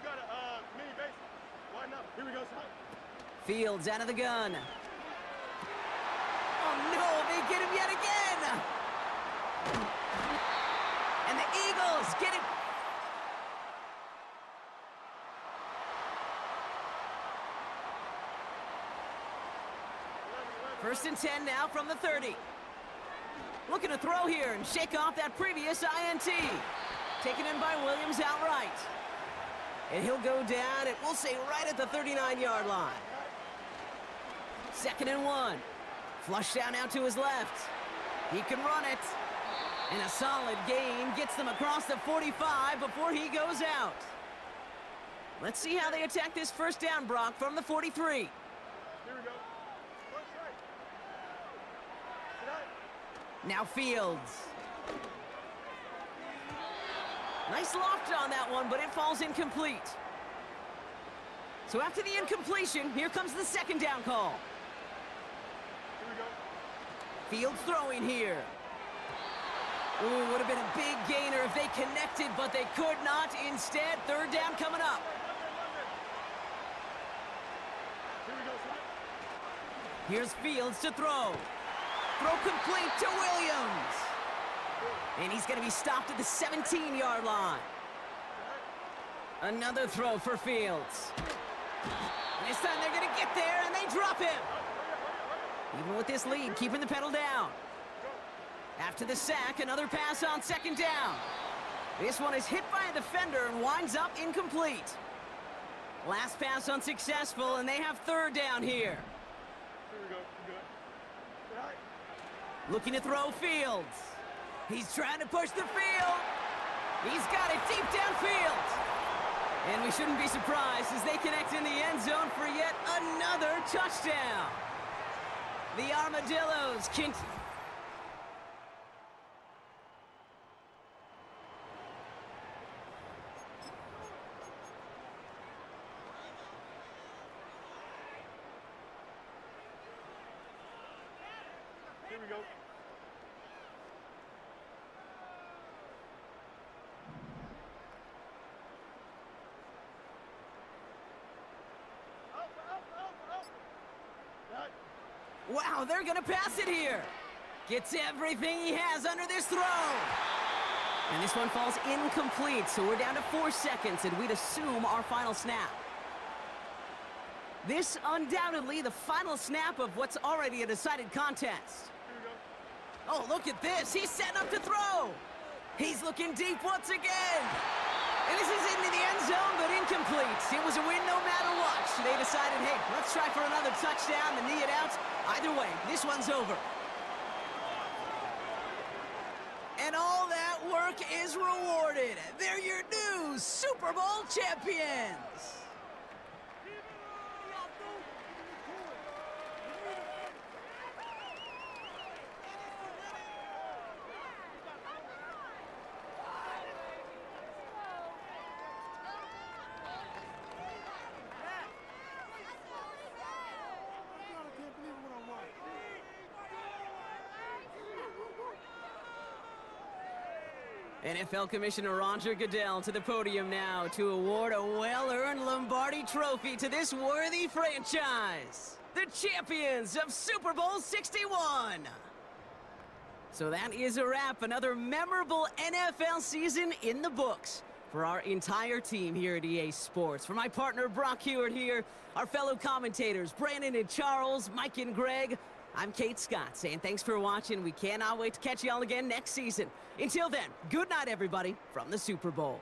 got a mini base. Why not? Here we go, son. Fields out of the gun. Oh no, they get him yet again. And the Eagles get it. First and 10 now from the 30. Looking to throw here and shake off that previous INT. Taken in by Williams outright. And he'll go down, and we'll say right at the 39-yard line. 2nd and 1. Flush down out to his left. He can run it. And a solid gain gets them across the 45 before he goes out. Let's see how they attack this first down, Brock, from the 43. Here we go. Now Fields. Nice loft on that one, but it falls incomplete. So after the incompletion, here comes the 2nd down call. Here we go. Fields throwing here. Ooh, would have been a big gainer if they connected, but they could not. Instead, 3rd down coming up. Here we go, son. Here's Fields to throw. Throw complete to Williams. And he's going to be stopped at the 17-yard line. Another throw for Fields. And this time they're going to get there, and they drop him. Even with this lead, keeping the pedal down. After the sack, another pass on 2nd down. This one is hit by a defender and winds up incomplete. Last pass unsuccessful, and they have 3rd down here. Here we go. Good. Looking to throw Fields. He's trying to push the field. He's got it deep downfield. And we shouldn't be surprised as they connect in the end zone for yet another touchdown. The Armadillos can... Here we go. Wow, they're gonna pass it here. Gets everything he has under this throw. And this one falls incomplete, so we're down to 4 seconds, and we'd assume our final snap. This undoubtedly the final snap of what's already a decided contest. Oh, look at this. He's setting up to throw. He's looking deep once again. And this is into the end zone, but incomplete. It was a win no matter what. They decided, hey, let's try for another touchdown to knee it out. Either way, this one's over. And all that work is rewarded. They're your new Super Bowl champions. NFL Commissioner Roger Goodell to the podium now to award a well-earned Lombardi trophy to this worthy franchise, the champions of Super Bowl 61. So that is a wrap. Another memorable NFL season in the books for our entire team here at EA Sports. For my partner Brock Hewitt here, our fellow commentators Brandon and Charles, Mike and Greg, I'm Kate Scott saying thanks for watching. We cannot wait to catch y'all again next season. Until then, good night, everybody, from the Super Bowl.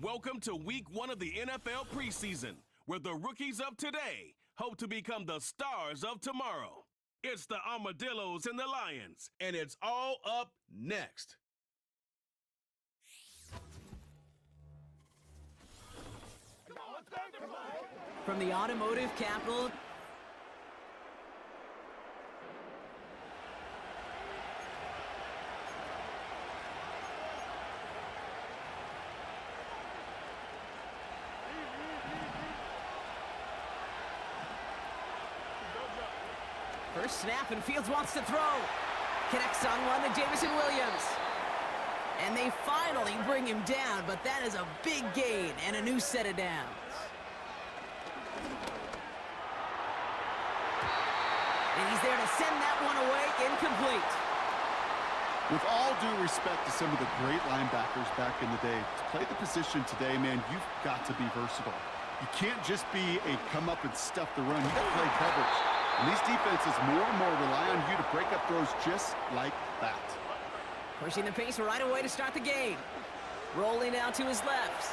Welcome to week 1 of the NFL preseason, where the rookies of today hope to become the stars of tomorrow. It's the Armadillos and the Lions, and it's all up next. From the automotive capital, first snap, and Fields wants to throw. Connects on one to Jamison Williams. And they finally bring him down, but that is a big gain and a new set of downs. And he's there to send that one away, incomplete. With all due respect to some of the great linebackers back in the day, to play the position today, man, you've got to be versatile. You can't just be a come up and stuff the run. You've got to play coverage. And these defenses more and more rely on you to break up throws just like that. Pushing the pace right away to start the game. Rolling out to his left.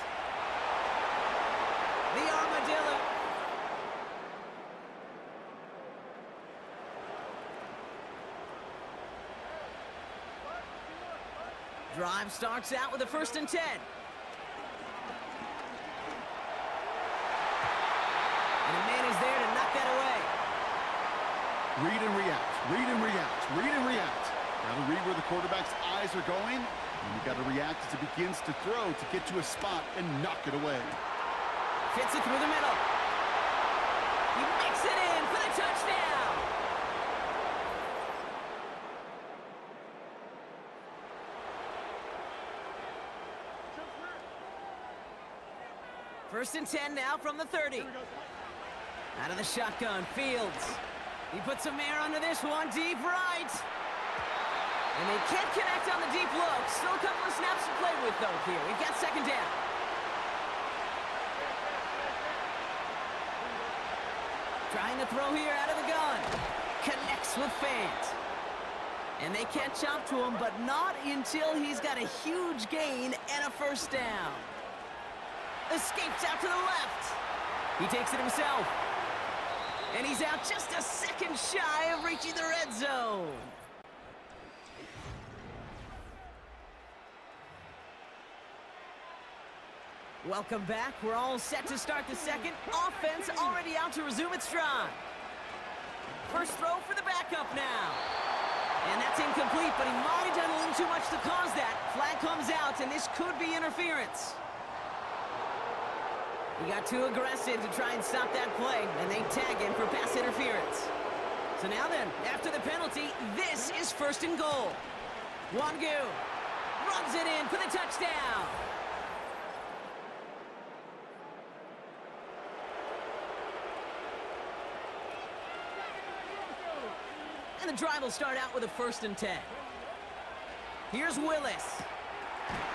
The Armadillo. Drive starts out with a 1st and 10. And a man is there to knock that away. Read and react, read and react, read and react. Gotta read where the quarterback's eyes are going, and you gotta react as it begins to throw to get to a spot and knock it away. Fits it through the middle. He makes it in for the touchdown. First and 10 now from the 30. Out of the shotgun, Fields. He puts some air under this one, deep right. And they can't connect on the deep look. Still a couple of snaps to play with, though, here. We've got 2nd down. Trying to throw here out of the gun. Connects with Fant. And they catch up to him, but not until he's got a huge gain and a 1st down. Escapes out to the left. He takes it himself. And he's out just a second shy of reaching the red zone. Welcome back. We're all set to start the second. Offense already out to resume its drive. First throw for the backup now. And that's incomplete, but he might have done a little too much to cause that. Flag comes out, and this could be interference. He got too aggressive to try and stop that play, and they tag him for pass interference. So now then, after the penalty, this is 1st and goal. Wangu runs it in for the touchdown. And the drive will start out with a 1st and 10. Here's Willis.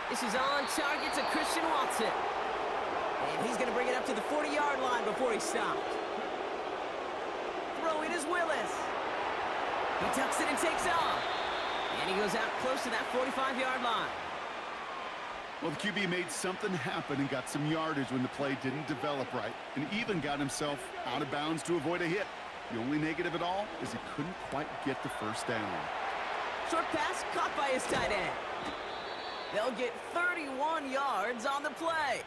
This is on target to Christian Watson. And he's going to bring it up to the 40-yard line before he stopped. Throwing is Willis. He tucks it and takes off. And he goes out close to that 45-yard line. Well, the QB made something happen and got some yardage when the play didn't develop right, and even got himself out of bounds to avoid a hit. The only negative at all is he couldn't quite get the 1st down. Short pass caught by his tight end. They'll get 31 yards on the play.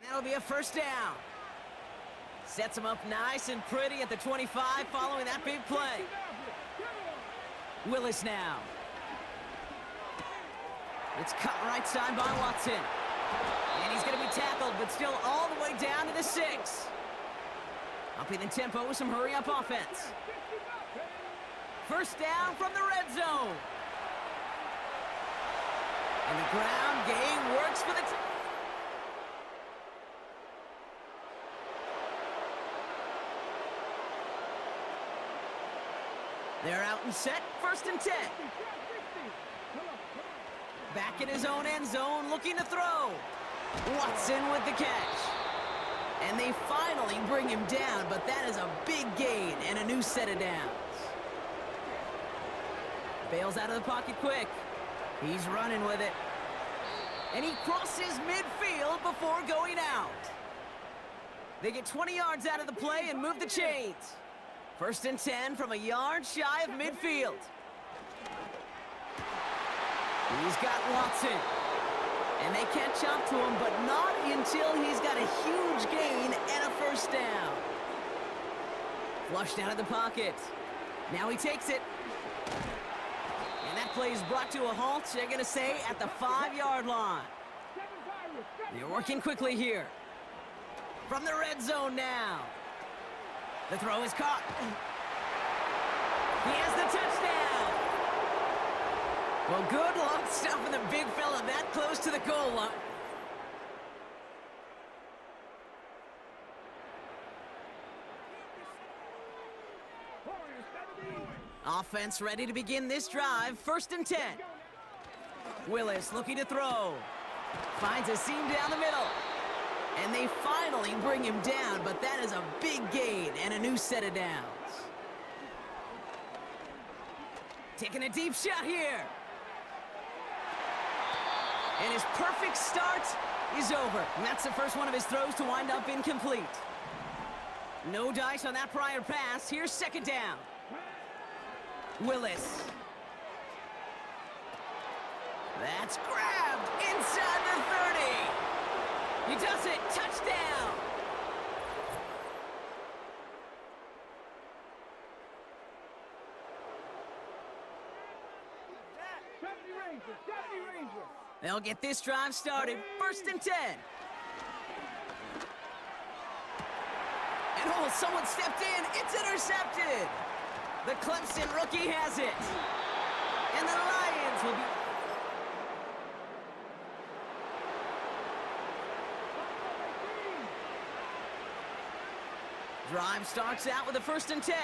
That'll be a 1st down. Sets him up nice and pretty at the 25 following that big play. Willis now. It's cut right side by Watson. And he's going to be tackled, but still all the way down to the 6. Upping the tempo with some hurry-up offense. 1st down from the red zone. And the ground game works for the... They're out and set, 1st and 10. Back in his own end zone, looking to throw. Watson with the catch. And they finally bring him down, but that is a big gain and a new set of downs. Bails out of the pocket quick. He's running with it. And he crosses midfield before going out. They get 20 yards out of the play and move the chains. 1st and 10 from a yard shy of midfield. He's got Watson. And they catch up to him, but not until he's got a huge gain and a 1st down. Flushed out of the pocket. Now he takes it. And that play is brought to a halt, they're going to say, at the 5-yard line. They're working quickly here. From the red zone now. The throw is caught. He has the touchdown. Well, good luck stuffing the big fella that close to the goal line. Offense ready to begin this drive. 1st and 10. Willis looking to throw. Finds a seam down the middle. And they finally bring him down, but that is a big gain and a new set of downs. Taking a deep shot here. And his perfect start is over. And that's the first one of his throws to wind up incomplete. No dice on that prior pass. Here's 2nd down. Willis. That's grabbed inside the 30. He does it. Touchdown. They'll get this drive started. 1st and 10. And oh, someone stepped in. It's intercepted. The Clemson rookie has it. And the Lions will be... Drive starts out with a 1st and 10.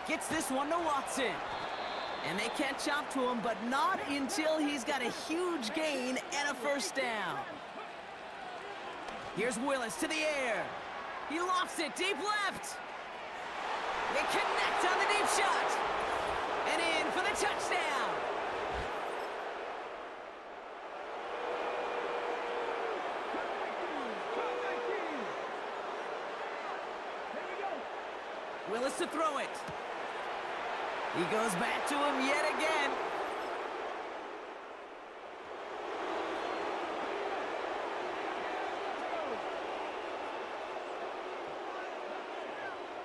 Gets this one to Watson. And they catch up to him, but not until he's got a huge gain and a 1st down. Here's Willis to the air. He lofts it deep left. They connect on the deep shot. And in for the touchdown. Willis to throw it. He goes back to him yet again.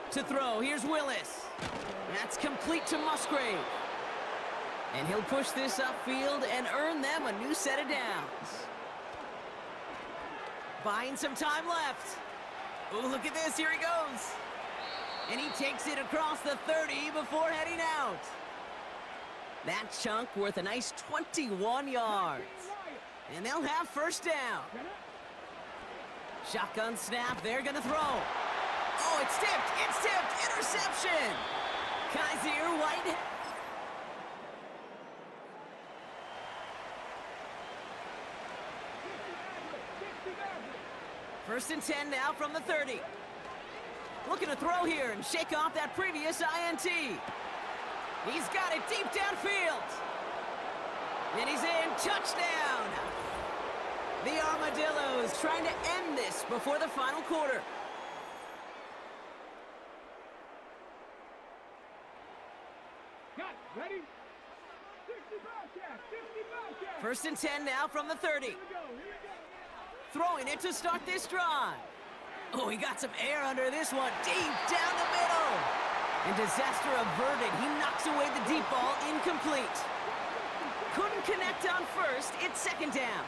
To throw, here's Willis. That's complete to Musgrave. And he'll push this upfield and earn them a new set of downs. Buying some time left. Oh, look at this, here he goes. And he takes it across the 30 before heading out. That chunk worth a nice 21 yards. And they'll have 1st down. Shotgun snap, they're gonna throw. Oh, it's tipped, interception. Kaiser White. 1st and 10 now from the 30. Looking to throw here and shake off that previous INT. He's got it deep downfield. And he's in. Touchdown. The Armadillos trying to end this before the final quarter. Ready? 1st and 10 now from the 30. Throwing it to start this drive. Oh, he got some air under this one. Deep down the middle. And disaster averted. He knocks away the deep ball. Incomplete. Couldn't connect on 1st. It's 2nd down.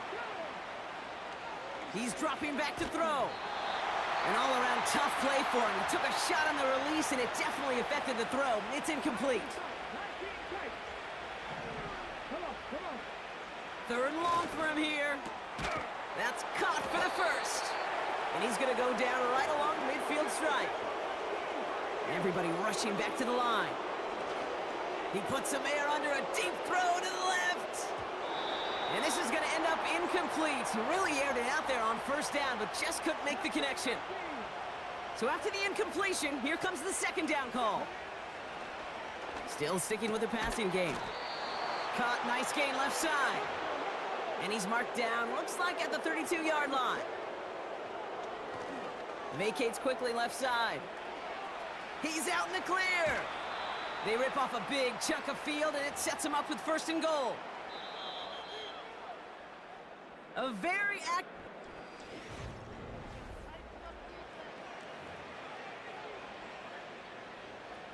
He's dropping back to throw. An all-around tough play for him. He took a shot on the release, and it definitely affected the throw. It's incomplete. Third and long for him here. That's caught for the first. And he's going to go down right along the midfield stripe. Everybody rushing back to the line. He puts some air under a deep throw to the left. And this is going to end up incomplete. He really aired it out there on first down, but just couldn't make the connection. So after the incompletion, here comes the second down call. Still sticking with the passing game. Caught, nice gain left side. And he's marked down, looks like at the 32-yard line. Vacates quickly left side. He's out in the clear. They rip off a big chunk of field, and it sets him up with first and goal. A very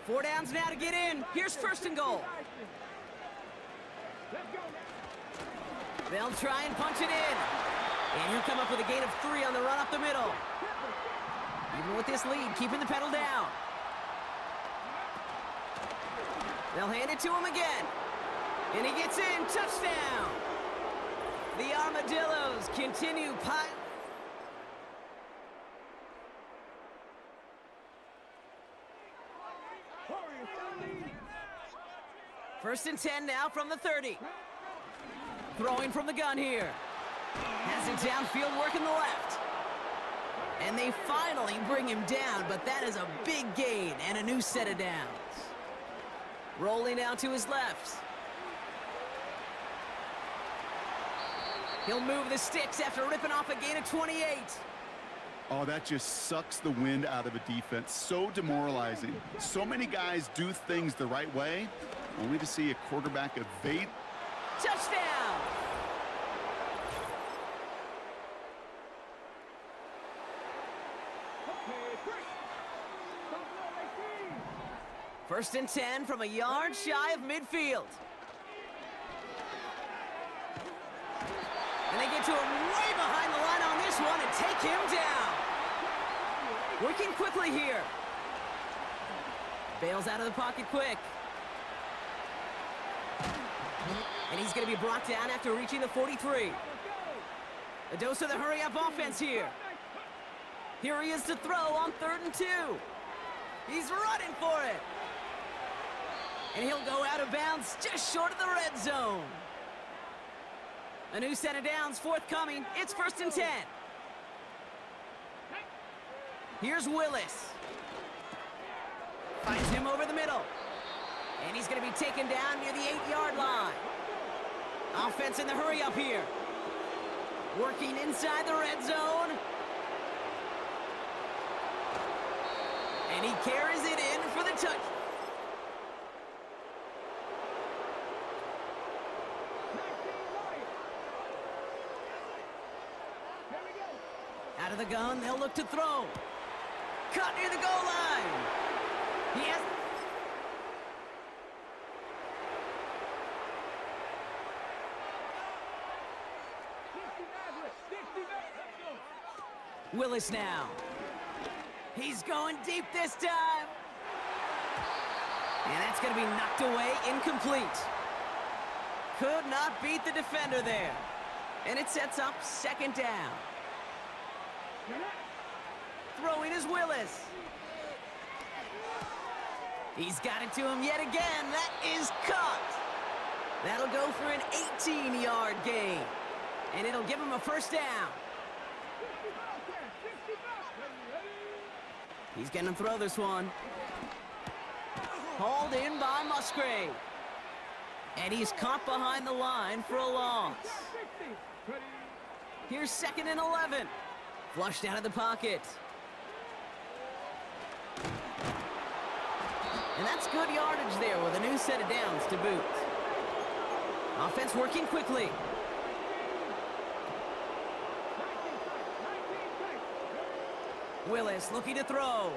Four downs now to get in. Here's first and goal. They'll try and punch it in. And he'll come up with a gain of 3 on the run up the middle. Even with this lead, keeping the pedal down. They'll hand it to him again. And he gets in. Touchdown. The Armadillos continue First and 10 now from the 30. Throwing from the gun here. Has it downfield, working the left. And they finally bring him down, but that is a big gain and a new set of downs. Rolling out to his left. He'll move the sticks after ripping off a gain of 28. Oh, that just sucks the wind out of a defense. So demoralizing. So many guys do things the right way, only to see a quarterback evade. Touchdown! First and 10 from a yard shy of midfield. And they get to him way behind the line on this one and take him down. Working quickly here. Bails out of the pocket quick. And he's going to be brought down after reaching the 43. A dose of the hurry-up offense here. Here he is to throw on 3rd and 2. He's running for it. And he'll go out of bounds just short of the red zone. A new set of downs forthcoming. It's first and 10. Here's Willis. Finds him over the middle. And he's going to be taken down near the 8-yard line. Offense in the hurry up here. Working inside the red zone. And he carries it in for the touch. Out of the gun, they'll look to throw. Cut near the goal line. He has... Willis now. He's going deep this time. And that's going to be knocked away, incomplete. Could not beat the defender there. And it sets up second down. Throwing is Willis. He's got it to him yet again. That is caught. That'll go for an 18-yard gain. And it'll give him a first down. He's going to throw this one. Hauled in by Musgrave. And he's caught behind the line for a loss. Here's 2nd and 11. Flushed out of the pocket. And that's good yardage there with a new set of downs to boot. Offense working quickly. Willis looking to throw.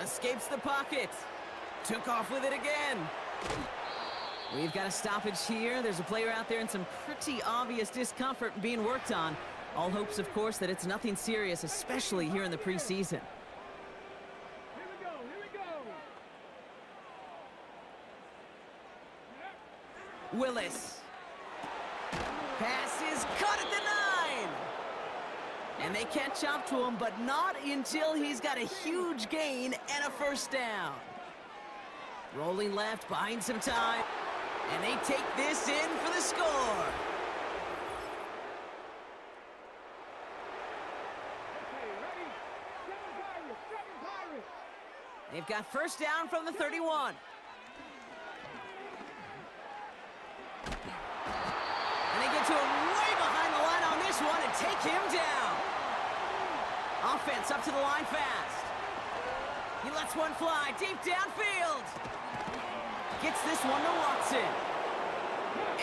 Escapes the pocket. Took off with it again. We've got a stoppage here. There's a player out there in some pretty obvious discomfort being worked on. All hopes, of course, that it's nothing serious, especially here in the preseason. Willis. Pass is cut at the 9. And they catch up to him, but not until he's got a huge gain and a first down. Rolling left, buying some time. And they take this in for the score. They've got first down from the 31. And they get to him way behind the line on this one and take him down. Offense up to the line fast. He lets one fly deep downfield. Gets this one to Watson.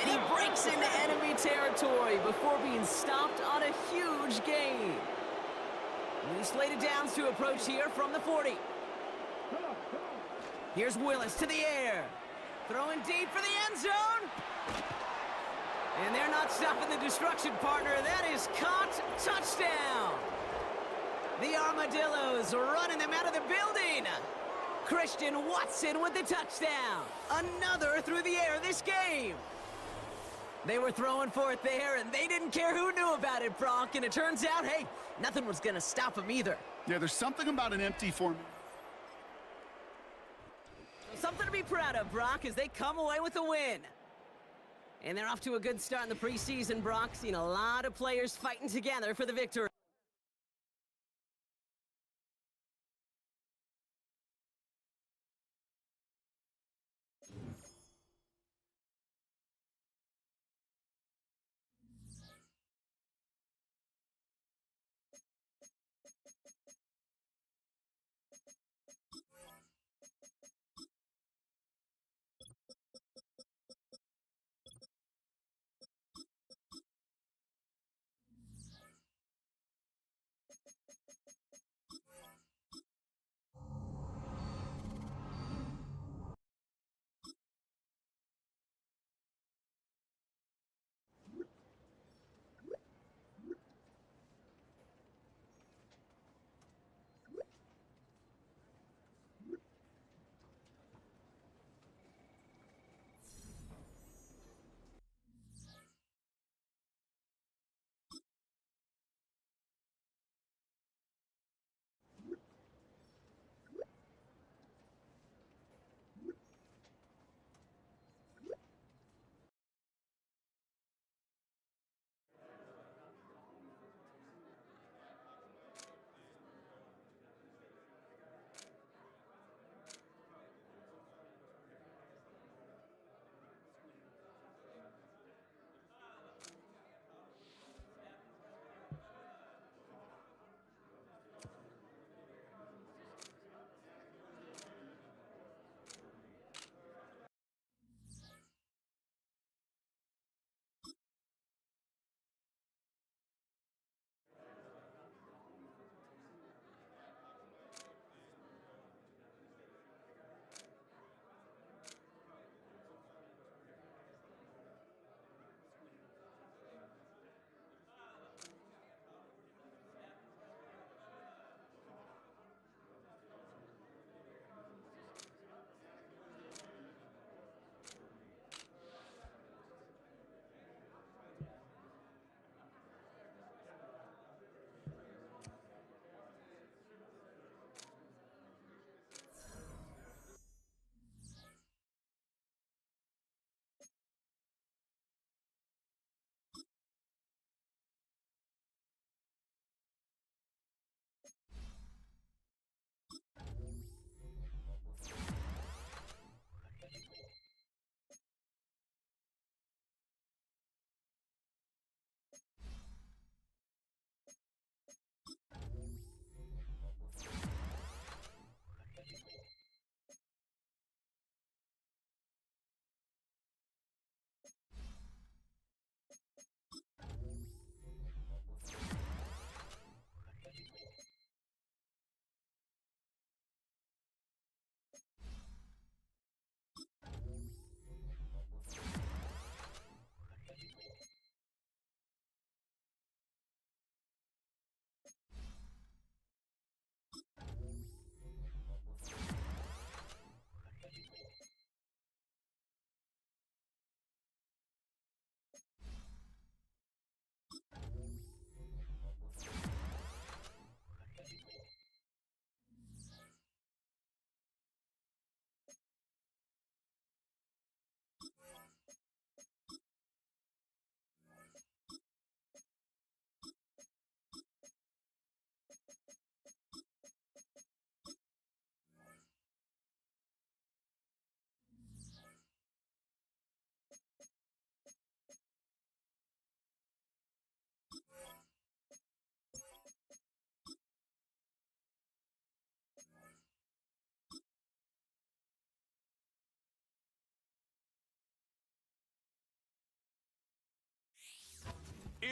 And he breaks into enemy territory before being stopped on a huge gain. New slated downs to approach here from the 40. Here's Willis to the air. Throwing deep for the end zone. And they're not stopping the destruction, partner. That is caught. Touchdown. The Armadillos running them out of the building. Christian Watson with the touchdown. Another through the air this game. They were throwing for it there, and they didn't care who knew about it, Brock. And it turns out, hey, nothing was going to stop them either. Yeah, there's something about an empty form. Something to be proud of, Brock, as they come away with a win. And they're off to a good start in the preseason, Brock. Seen a lot of players fighting together for the victory.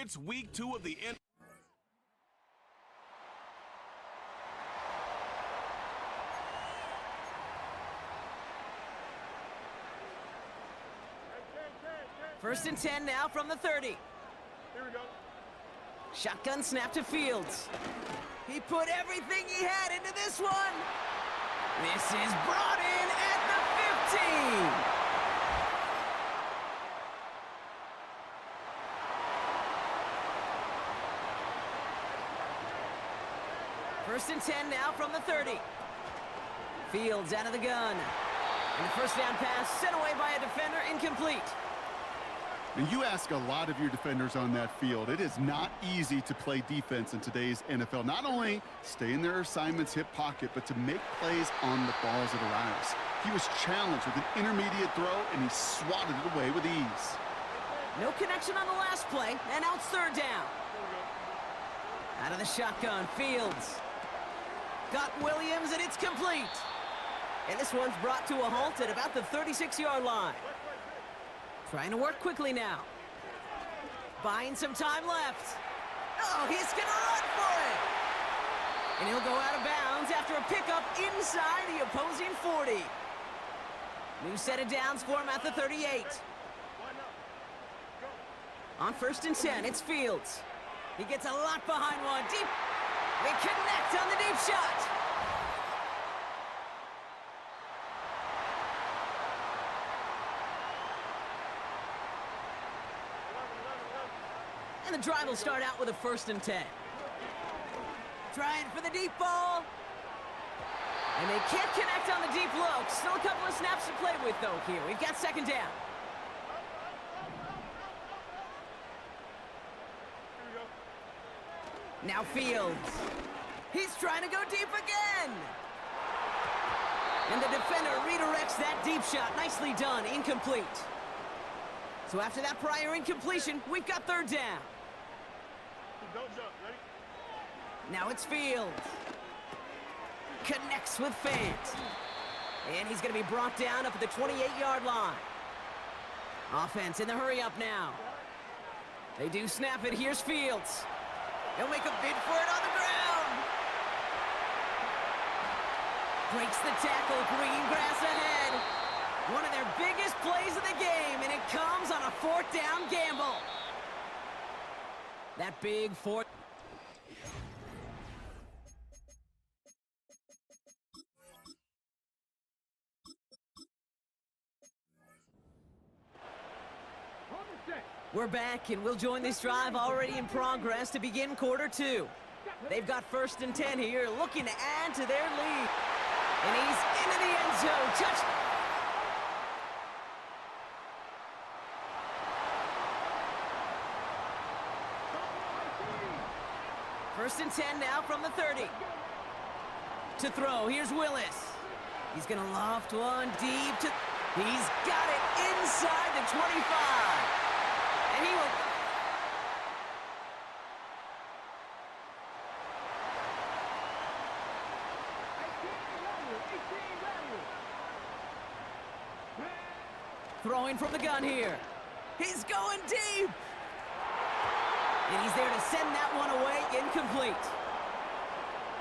It's week 2 of the NFL. First and 10 now from the 30. Here we go. Shotgun snap to Fields. He put everything he had into this one. This is brought in at the 15. First and 10 now from the 30. Fields out of the gun. And the first down pass sent away by a defender, incomplete. And you ask a lot of your defenders on that field. It is not easy to play defense in today's NFL. Not only stay in their assignments, hip pocket, but to make plays on the balls that arrives. He was challenged with an intermediate throw, and he swatted it away with ease. No connection on the last play, and now it's third down. Out of the shotgun, Fields. Got Williams, and it's complete. And this one's brought to a halt at about the 36-yard line. Trying to work quickly now. Buying some time left. Oh, he's going to run for it. And he'll go out of bounds after a pickup inside the opposing 40. New set of downs for him at the 38. On first and 10, it's Fields. He gets a lot behind one. Deep. They connect on the deep shot. And the drive will start out with a first and 10. Trying for the deep ball. And they can't connect on the deep look. Still a couple of snaps to play with, though, here. We've got second down. Now Fields. He's trying to go deep again. And the defender redirects that deep shot. Nicely done. Incomplete. So after that prior incompletion, we've got third down. Don't jump. Ready? Now it's Fields. Connects with Fant. And he's going to be brought down up at the 28-yard line. Offense in the hurry-up now. They do snap it. Here's Fields. He'll make a bid for it on the ground. Breaks the tackle. Green grass ahead. One of their biggest plays of the game, and it comes on a fourth down gamble. That big fourth. We're back, and we'll join this drive already in progress to begin quarter 2. They've got first and 10 here, looking to add to their lead. And he's into the end zone. Touchdown. First and 10 now from the 30. To throw, here's Willis. He's gonna loft one deep to... He's got it inside the 25. And he will... Throwing from the gun here. He's going deep. And he's there to send that one away, incomplete.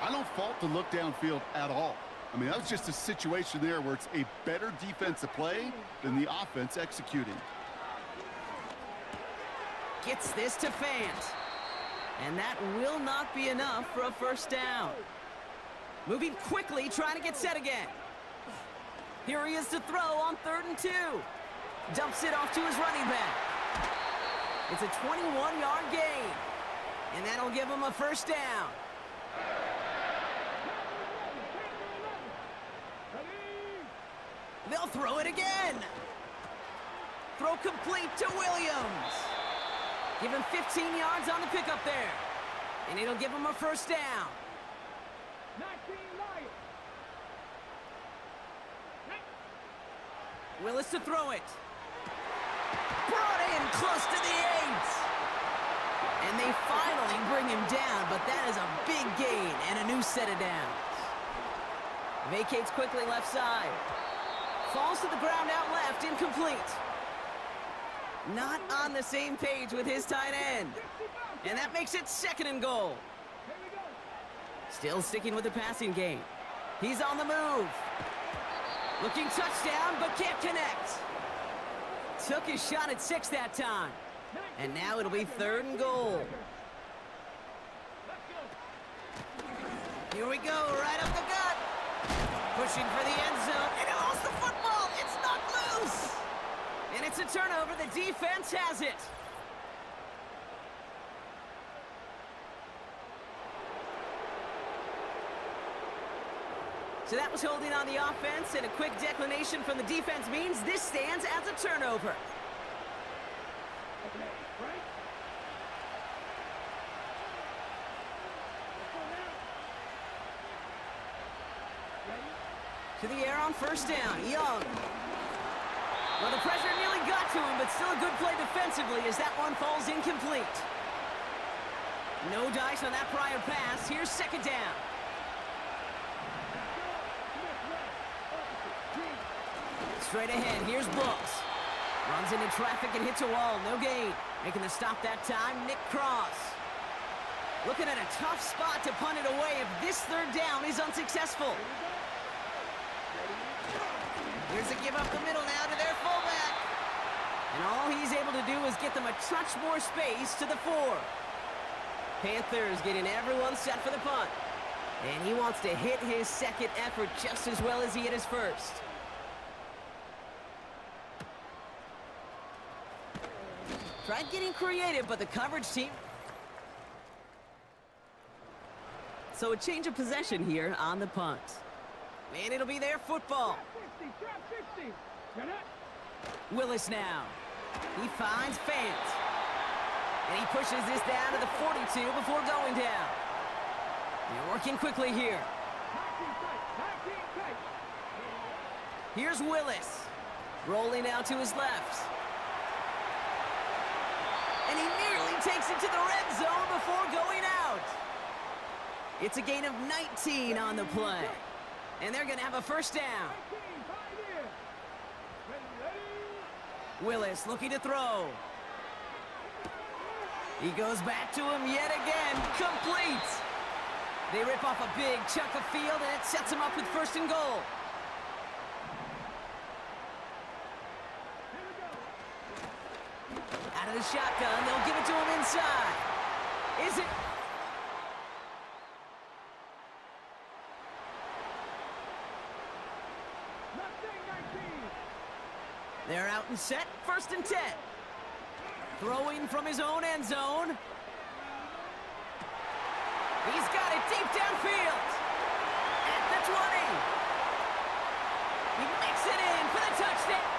I don't fault the look downfield at all. I mean, that was just a situation there where it's a better defensive play than the offense executing. Gets this to Fant. And that will not be enough for a first down. Moving quickly, trying to get set again. Here he is to throw on 3rd and 2. Dumps it off to his running back. It's a 21-yard gain. And that'll give him a first down. They'll throw it again. Throw complete to Williams. Give him 15 yards on the pickup there. And it'll give him a first down. Willis to throw it. Brought in close to the 8. And they finally bring him down, but that is a big gain and a new set of downs. Vacates quickly left side. Falls to the ground out left, incomplete. Not on the same page with his tight end. And that makes it 2nd and goal. Still sticking with the passing game. He's on the move. Looking touchdown, but can't connect. Took his shot at 6 that time. And now it'll be 3rd and goal. Here we go, right up the gut. Pushing for the end zone, and he lost the football. It's knocked loose. And it's a turnover. The defense has it. So that was holding on the offense, and a quick declination from the defense means this stands as a turnover. To the air on 1st down, Young. Well, the pressure nearly got to him, but still a good play defensively as that one falls incomplete. No dice on that prior pass. Here's 2nd down. Straight ahead, here's Brooks. Runs into traffic and hits a wall, no gain. Making the stop that time, Nick Cross. Looking at a tough spot to punt it away if this 3rd down is unsuccessful. Here's a give up the middle now to their fullback. And all he's able to do is get them a touch more space to the 4. Panthers getting everyone set for the punt. And he wants to hit his 2nd effort just as well as he hit his 1st. Tried getting creative, but the coverage team... So a change of possession here on the punt. And it'll be their football. Willis now. He finds Fant. And he pushes this down to the 42 before going down. They're working quickly here. Here's Willis. Rolling out to his left. And he nearly takes it to the red zone before going out. It's a gain of 19 on the play. And they're going to have a 1st down. Willis looking to throw. He goes back to him yet again. Complete. They rip off a big chunk of field, and it sets him up with 1st and goal. Out of the shotgun, they'll give it to him inside. Is it? They're out and set, 1st and 10. Throwing from his own end zone. He's got it deep downfield. At the 20. He makes it in for the touchdown.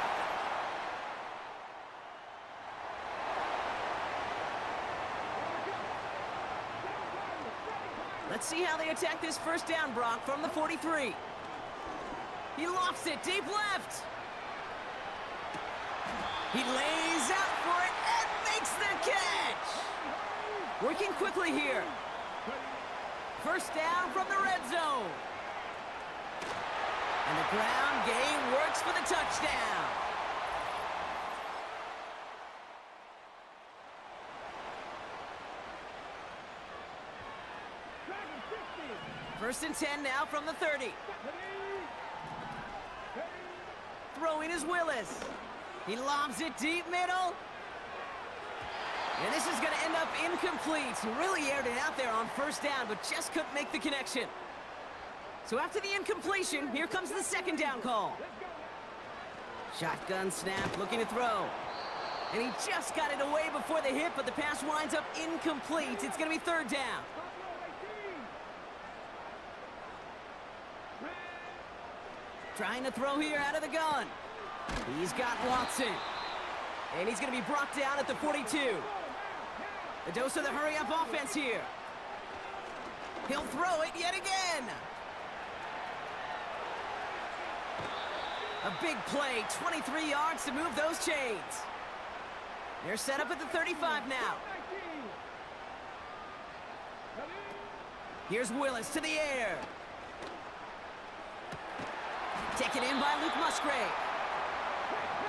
Let's see how they attack this 1st down, Brock, from the 43. He lofts it deep left. He lays out for it and makes the catch. Working quickly here. 1st down from the red zone. And the ground game works for the touchdown. First and 10 now from the 30. Throwing is Willis. He lobs it deep middle. And this is going to end up incomplete. He really aired it out there on 1st down, but just couldn't make the connection. So after the incompletion, here comes the 2nd down call. Shotgun snap, looking to throw. And he just got it away before the hit, but the pass winds up incomplete. It's going to be 3rd down. Trying to throw here out of the gun. He's got Watson. And he's going to be brought down at the 42. The dose of the hurry-up offense here. He'll throw it yet again. A big play, 23 yards to move those chains. They're set up at the 35 now. Here's Willis to the air. Taken in by Luke Musgrave.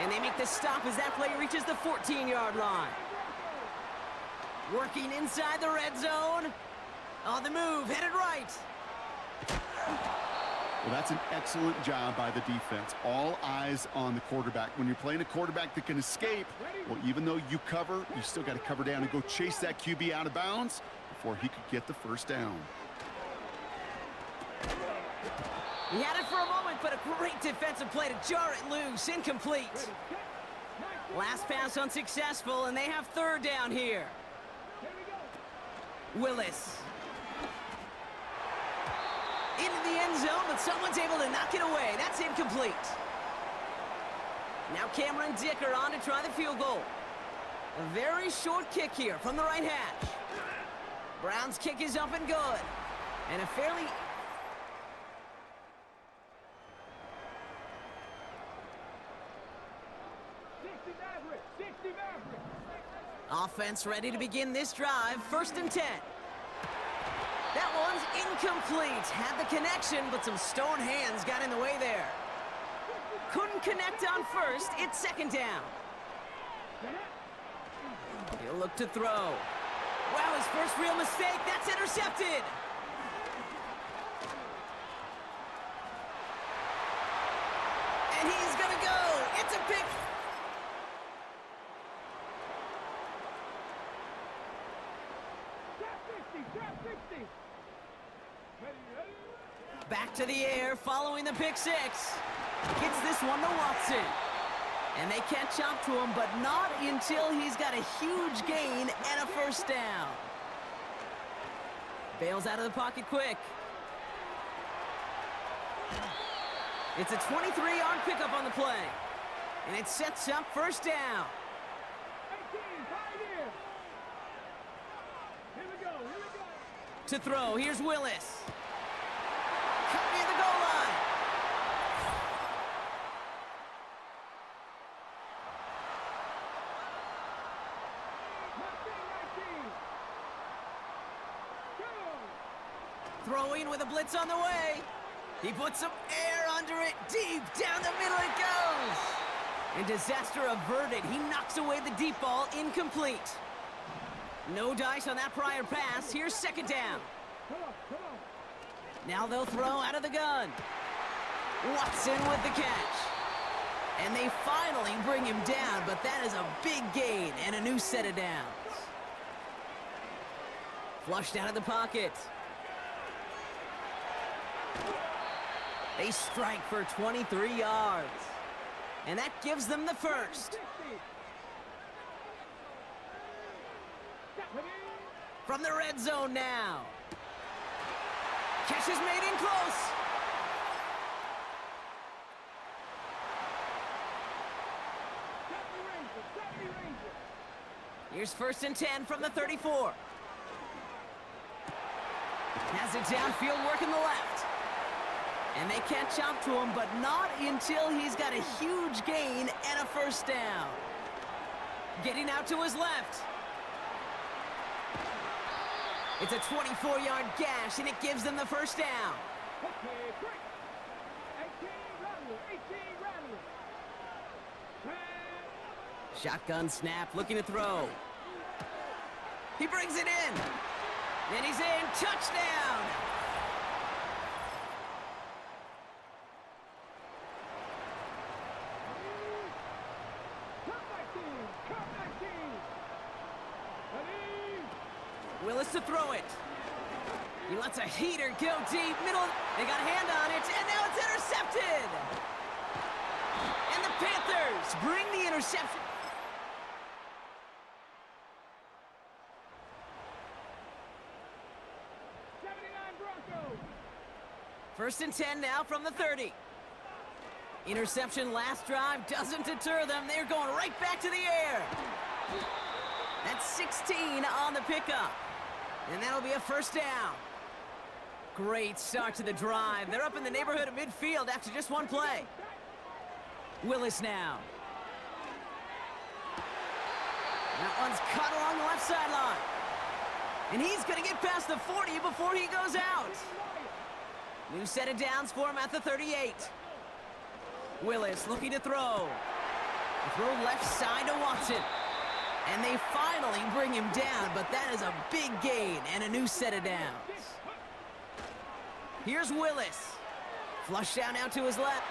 And they make the stop as that play reaches the 14-yard line. Working inside the red zone. On the move, headed right. Well, that's an excellent job by the defense. All eyes on the quarterback. When you're playing a quarterback that can escape, well, even though you cover, you still got to cover down and go chase that QB out of bounds before he could get the first down. He had it for a moment, but a great defensive play to jar it loose. Incomplete. Last pass unsuccessful, and they have third down here. Willis. Into the end zone, but someone's able to knock it away. That's incomplete. Now Cameron Dicker on to try the field goal. A very short kick here from the right hash. Brown's kick is up and good. And a fairly... Offense ready to begin this drive. 1st and 10. That one's incomplete. Had the connection, but some stone hands got in the way there. Couldn't connect on first. It's 2nd down. He'll look to throw. Wow, his first real mistake. That's intercepted. And he's going to go. It's a pick. Back to the air, following the pick six. Gets this one to Watson. And they catch up to him, but not until he's got a huge gain and a first down. Bails out of the pocket quick. It's a 23-yard pickup on the play. And it sets up first down. To throw, here's Willis. Cut near the goal line. Throwing with a blitz on the way. He puts some air under it. Deep down the middle it goes. And disaster averted. He knocks away the deep ball, incomplete. No dice on that prior pass. Here's 2nd down. Now they'll throw out of the gun. Watson with the catch. And they finally bring him down, but that is a big gain and a new set of downs. Flushed out of the pocket. They strike for 23 yards. And that gives them the first. From the red zone now. Catch is made in close. Here's 1st and 10 from the 34. Has it downfield, working the left. And they catch up to him, but not until he's got a huge gain and a first down. Getting out to his left. It's a 24-yard gash, and it gives them the first down. Shotgun snap, looking to throw. He brings it in. And he's in. Touchdown! Willis to throw it. He lets a heater go deep. Middle. They got a hand on it, and now it's intercepted. And the Panthers bring the interception. First and 10 now from the 30. Interception last drive doesn't deter them. They're going right back to the air. That's 16 on the pickup. And that'll be a first down. Great start to the drive. They're up in the neighborhood of midfield after just one play. Willis now. That one's cut along the left sideline. And he's going to get past the 40 before he goes out. New set of downs for him at the 38. Willis looking to throw. Throw left side to Watson. And they finally bring him down, but that is a big gain and a new set of downs. Here's Willis. Flush down out to his left.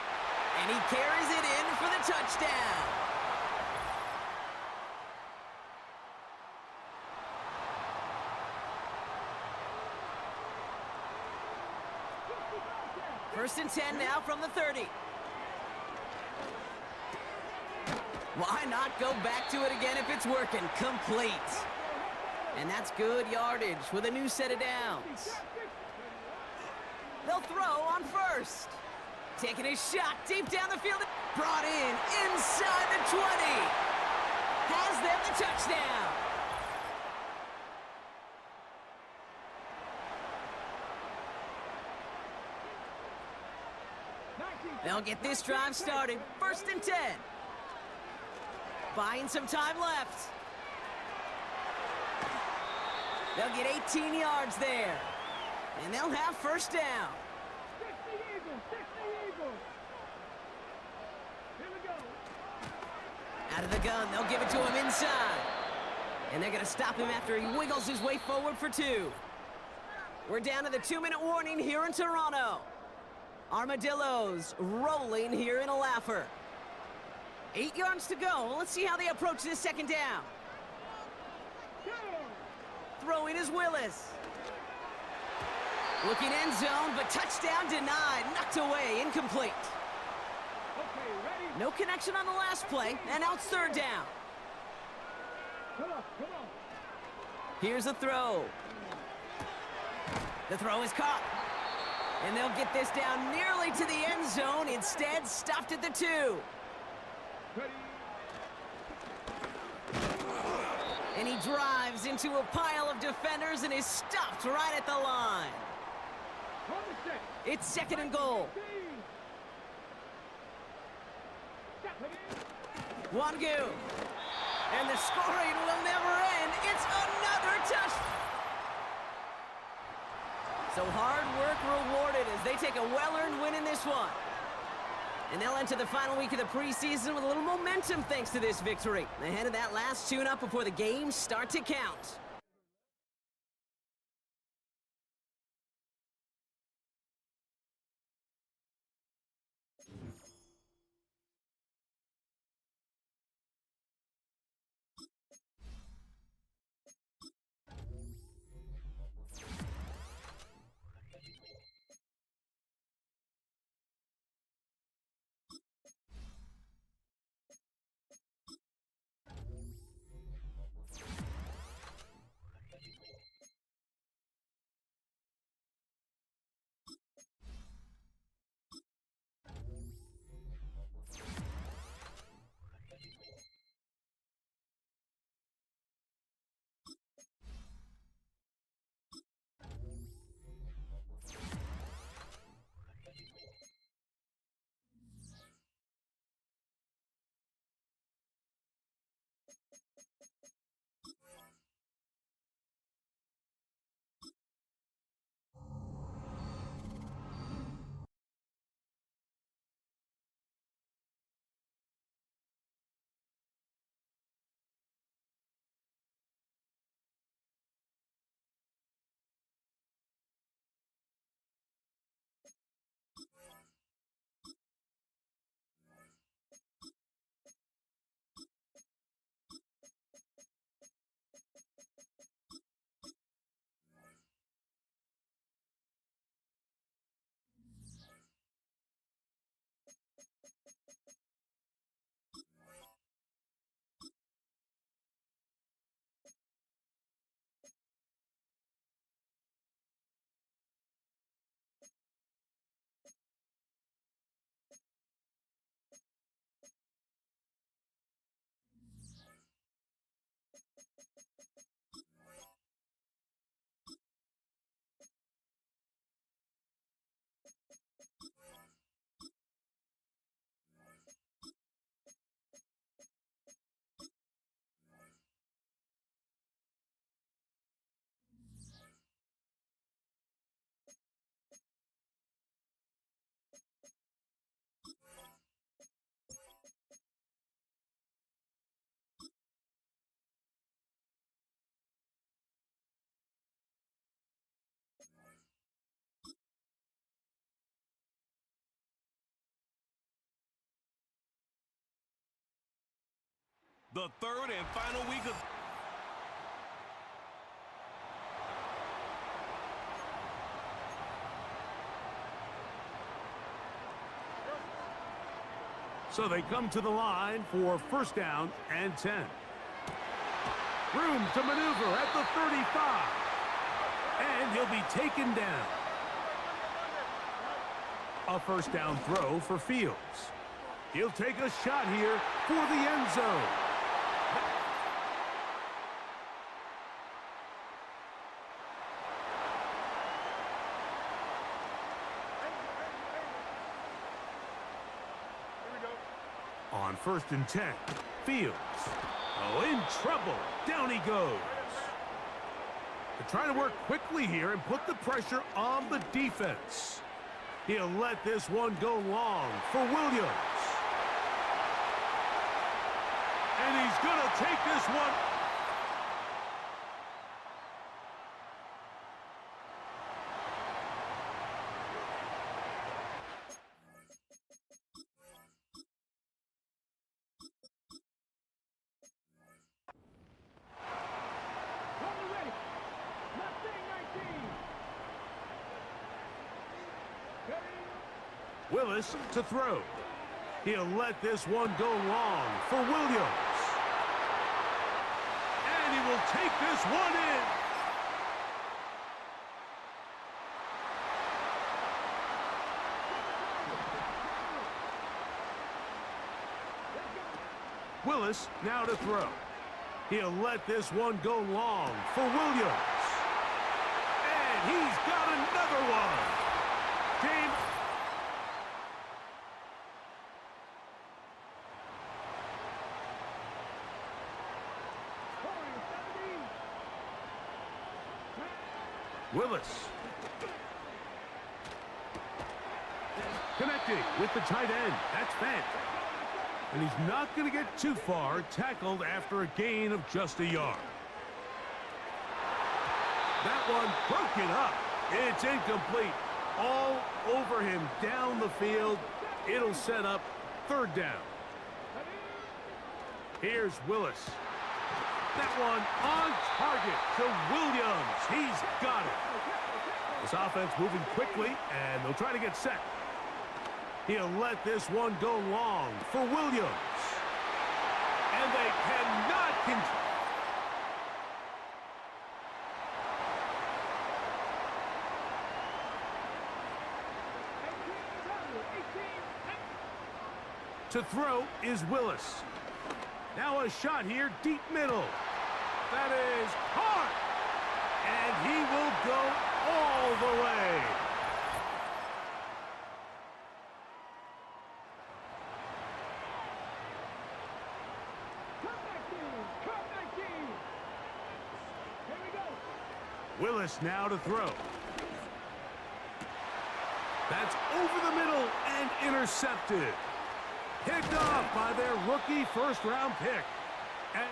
And he carries it in for the touchdown. First and 10 now from the 30. Why not go back to it again if it's working? Complete. And that's good yardage with a new set of downs. They'll throw on first. Taking a shot deep down the field. Brought in inside the 20. Has them the touchdown. They'll get this drive started. First and 10. Buying some time left. They'll get 18 yards there. And they'll have first down. Out of the gun, they'll give it to him inside. And they're going to stop him after he wiggles his way forward for 2. We're down to the 2-minute warning here in Toronto. Armadillos rolling here in a laugher. 8 yards to go. Let's see how they approach this second down. Throwing is Willis. Looking end zone, but touchdown denied. Knocked away, incomplete. No connection on the last play, and now it's third down. Here's a throw. The throw is caught. And they'll get this down nearly to the end zone. Instead, stopped at the 2. And he drives into a pile of defenders and is stopped right at the line. It's second and goal. Wangu. And the scoring will never end. It's another touchdown. So hard work rewarded as they take a well-earned win in this one. And they'll enter the final week of the preseason with a little momentum thanks to this victory. Ahead of that last tune-up before the games start to count. The third and final week of... So they come to the line for first down and 10. Room to maneuver at the 35. And he'll be taken down. A first down throw for Fields. He'll take a shot here for the end zone. On first and 10, Fields. Oh, in trouble. Down he goes. They're trying to work quickly here and put the pressure on the defense. He'll let this one go long for Williams. And he's going to take this one. Willis to throw. He'll let this one go long for Williams. And he will take this one in. Willis now to throw. He'll let this one go long for Williams. And he's got another one. Game. Willis. Connecting with the tight end. That's Fant. And he's not going to get too far, tackled after a gain of just a yard. That one broken up. It's incomplete. All over him down the field. It'll set up third down. Here's Willis. That one on target to Williams. He's got it. This offense moving quickly, and they'll try to get set. He'll let this one go long for Williams. And they cannot continue. To throw is Willis. Now a shot here, deep middle. That is hard. And he will go all the way. Willis now to throw. That's over the middle and intercepted. Picked off by their rookie first-round pick. And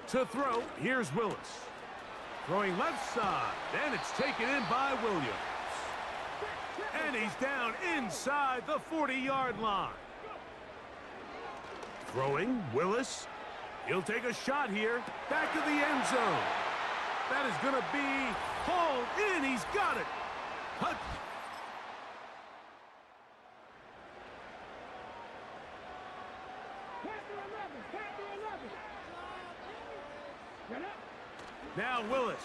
to throw, here's Willis. Throwing left side, and it's taken in by Williams. And he's down inside the 40-yard line. Throwing, Willis. He'll take a shot here, back to the end zone. That is going to be hauled in. He's got it. Touch. Now Willis.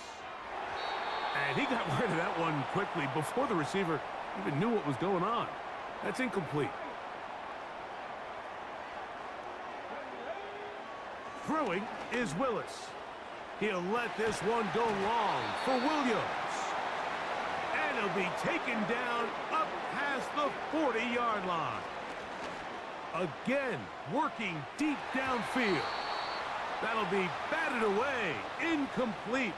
And he got rid of that one quickly before the receiver even knew what was going on. That's incomplete. Throwing is Willis. He'll let this one go long for Williams. And he'll be taken down up past the 40-yard line. Again, working deep downfield. That'll be batted away. Incomplete.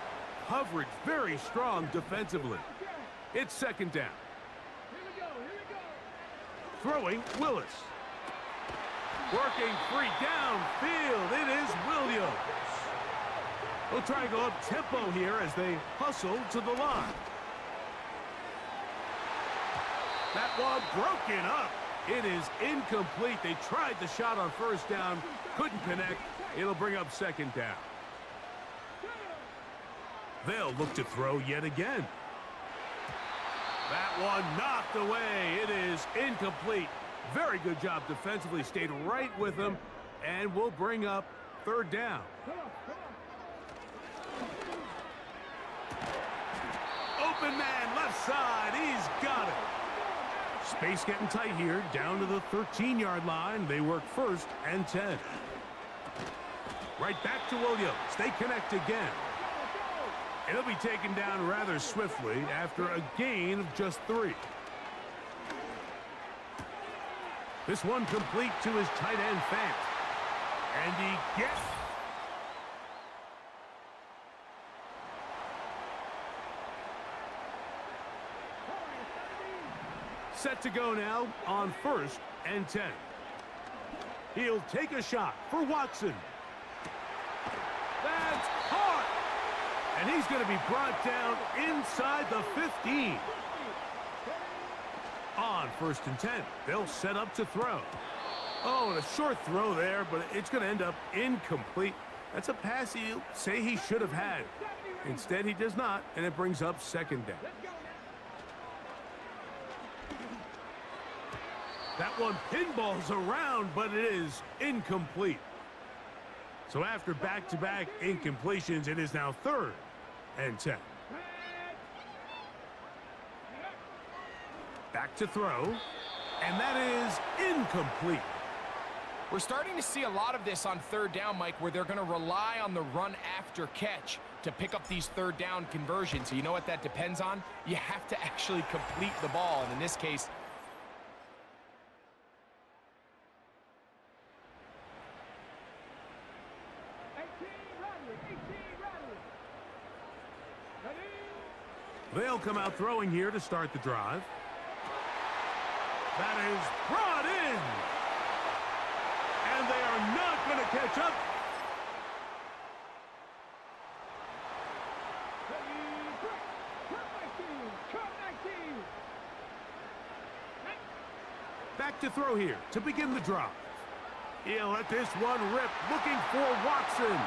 Coverage very strong defensively. It's second down. Throwing, Willis. Working free downfield. It is Williams. They'll try to go up tempo here as they hustle to the line. That one broken up. It is incomplete. They tried the shot on first down, couldn't connect. It'll bring up second down. They'll look to throw yet again. That one knocked away. It is incomplete. Very good job defensively. Stayed right with him, and will bring up third down. Open man, left side. He's got it. Space getting tight here. Down to the 13-yard line. They work first and 10. Right back to Williams. They connect again. It'll be taken down rather swiftly after a gain of just 3. This one complete to his tight end, Fant. And he gets... Set to go now on first and 10. He'll take a shot for Watson. That's caught! And he's going to be brought down inside the 15. On first and 10, they'll set up to throw. Oh, and a short throw there, but it's going to end up incomplete. That's a pass he'll say he should have had. Instead, he does not, and it brings up second down. That one pinballs around, but it is incomplete. So after back-to-back incompletions, it is now third and 10. Back to throw, and that is incomplete. We're starting to see a lot of this on third down, Mike, where they're going to rely on the run after catch to pick up these third down conversions. So you know what that depends on? You have to actually complete the ball, and in this case, they'll come out throwing here to start the drive. That is brought in. And they are not going to catch up. Back to throw here to begin the drive. He'll let this one rip, looking for Watson.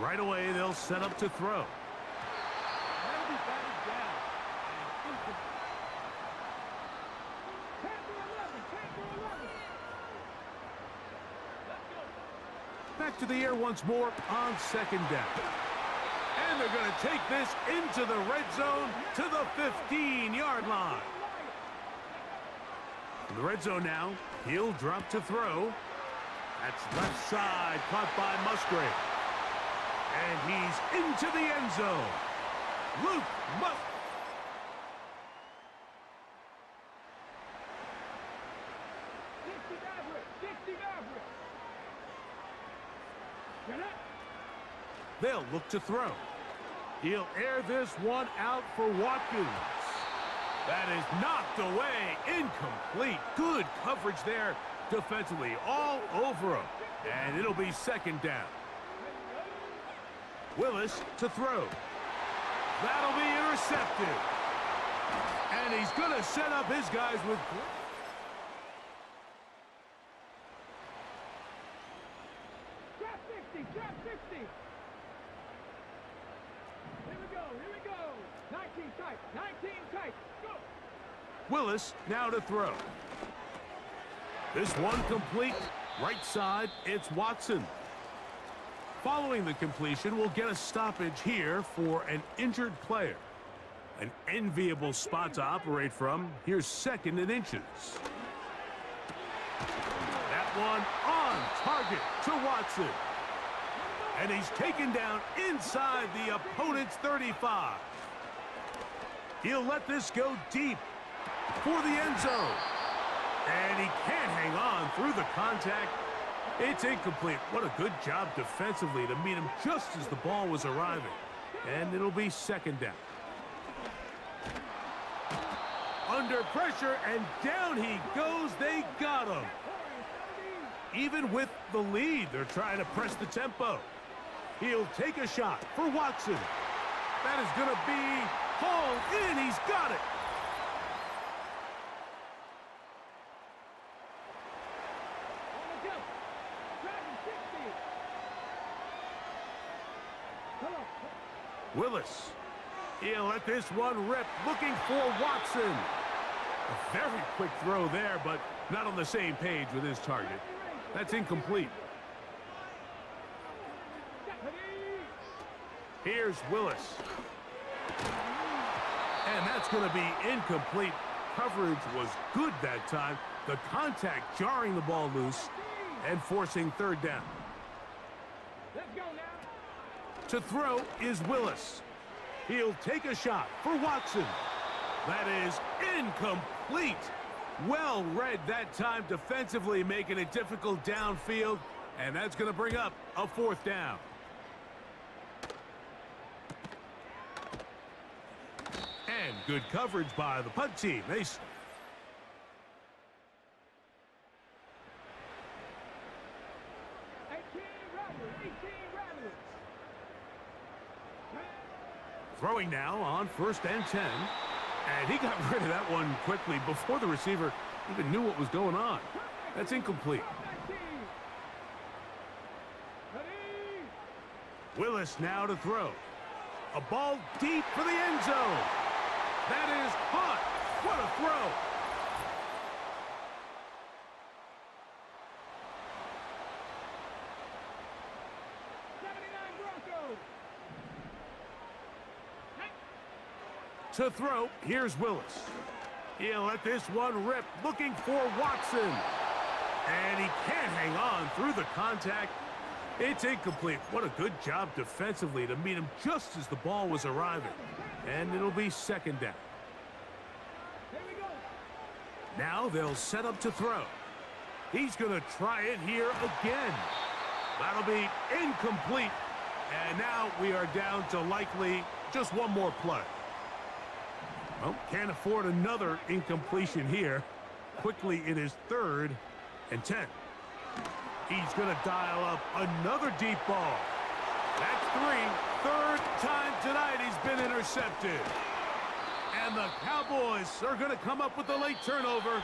Right away, they'll set up to throw. Back to the air once more on second down. And they're going to take this into the red zone to the 15-yard line. In the red zone now, he'll drop to throw. That's left side, caught by Musgrave. And he's into the end zone. Luke Musgrave. They'll look to throw. He'll air this one out for Watkins. That is knocked away, incomplete. Good coverage there defensively, all over him. And it'll be second down. Willis to throw. That'll be intercepted. And he's going to set up his guys with... Drop 60, drop 60. Here we go. 19 tight, 19 tight. Go. Willis now to throw. This one complete. Right side, it's Watson. Following the completion, we'll get a stoppage here for an injured player. An enviable spot to operate from. Here's second and inches. That one on target to Watson. And he's taken down inside the opponent's 35. He'll let this go deep for the end zone. And he can't hang on through the contact. It's incomplete. What a good job defensively to meet him just as the ball was arriving. And it'll be second down. Under pressure, and down he goes. They got him. even with the lead, they're trying to press the tempo. He'll take a shot for Watson. That is going to be hauled in. He's got it. Willis. He'll let this one rip, looking for Watson. A very quick throw there, but not on the same page with his target. That's incomplete. Here's Willis. And that's going to be incomplete. Coverage was good that time. The contact jarring the ball loose and forcing third down. Let's go now. To throw is Willis. He'll take a shot for Watson. That is incomplete. Well read that time defensively, making it difficult downfield, and that's going to bring up a fourth down. And good coverage by the punt team. 18 Rattlers. Throwing now on 1st and 10. And he got rid of that one quickly before the receiver even knew what was going on. That's incomplete. Willis now to throw. A ball deep for the end zone. That is hot. What a throw. To throw, here's Willis. He'll let this one rip, looking for Watson. And he can't hang on through the contact. It's incomplete. What a good job defensively to meet him just as the ball was arriving. And it'll be second down. Now they'll set up to throw. He's going to try it here again. That'll be incomplete. And now we are down to likely just one more play. Well, can't afford another incompletion here. Quickly, it is 3rd and 10. He's going to dial up another deep ball. That's 3. Third time tonight he's been intercepted. And the Cowboys are going to come up with a late turnover,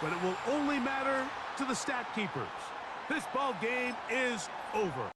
but it will only matter to the stat keepers. This ball game is over.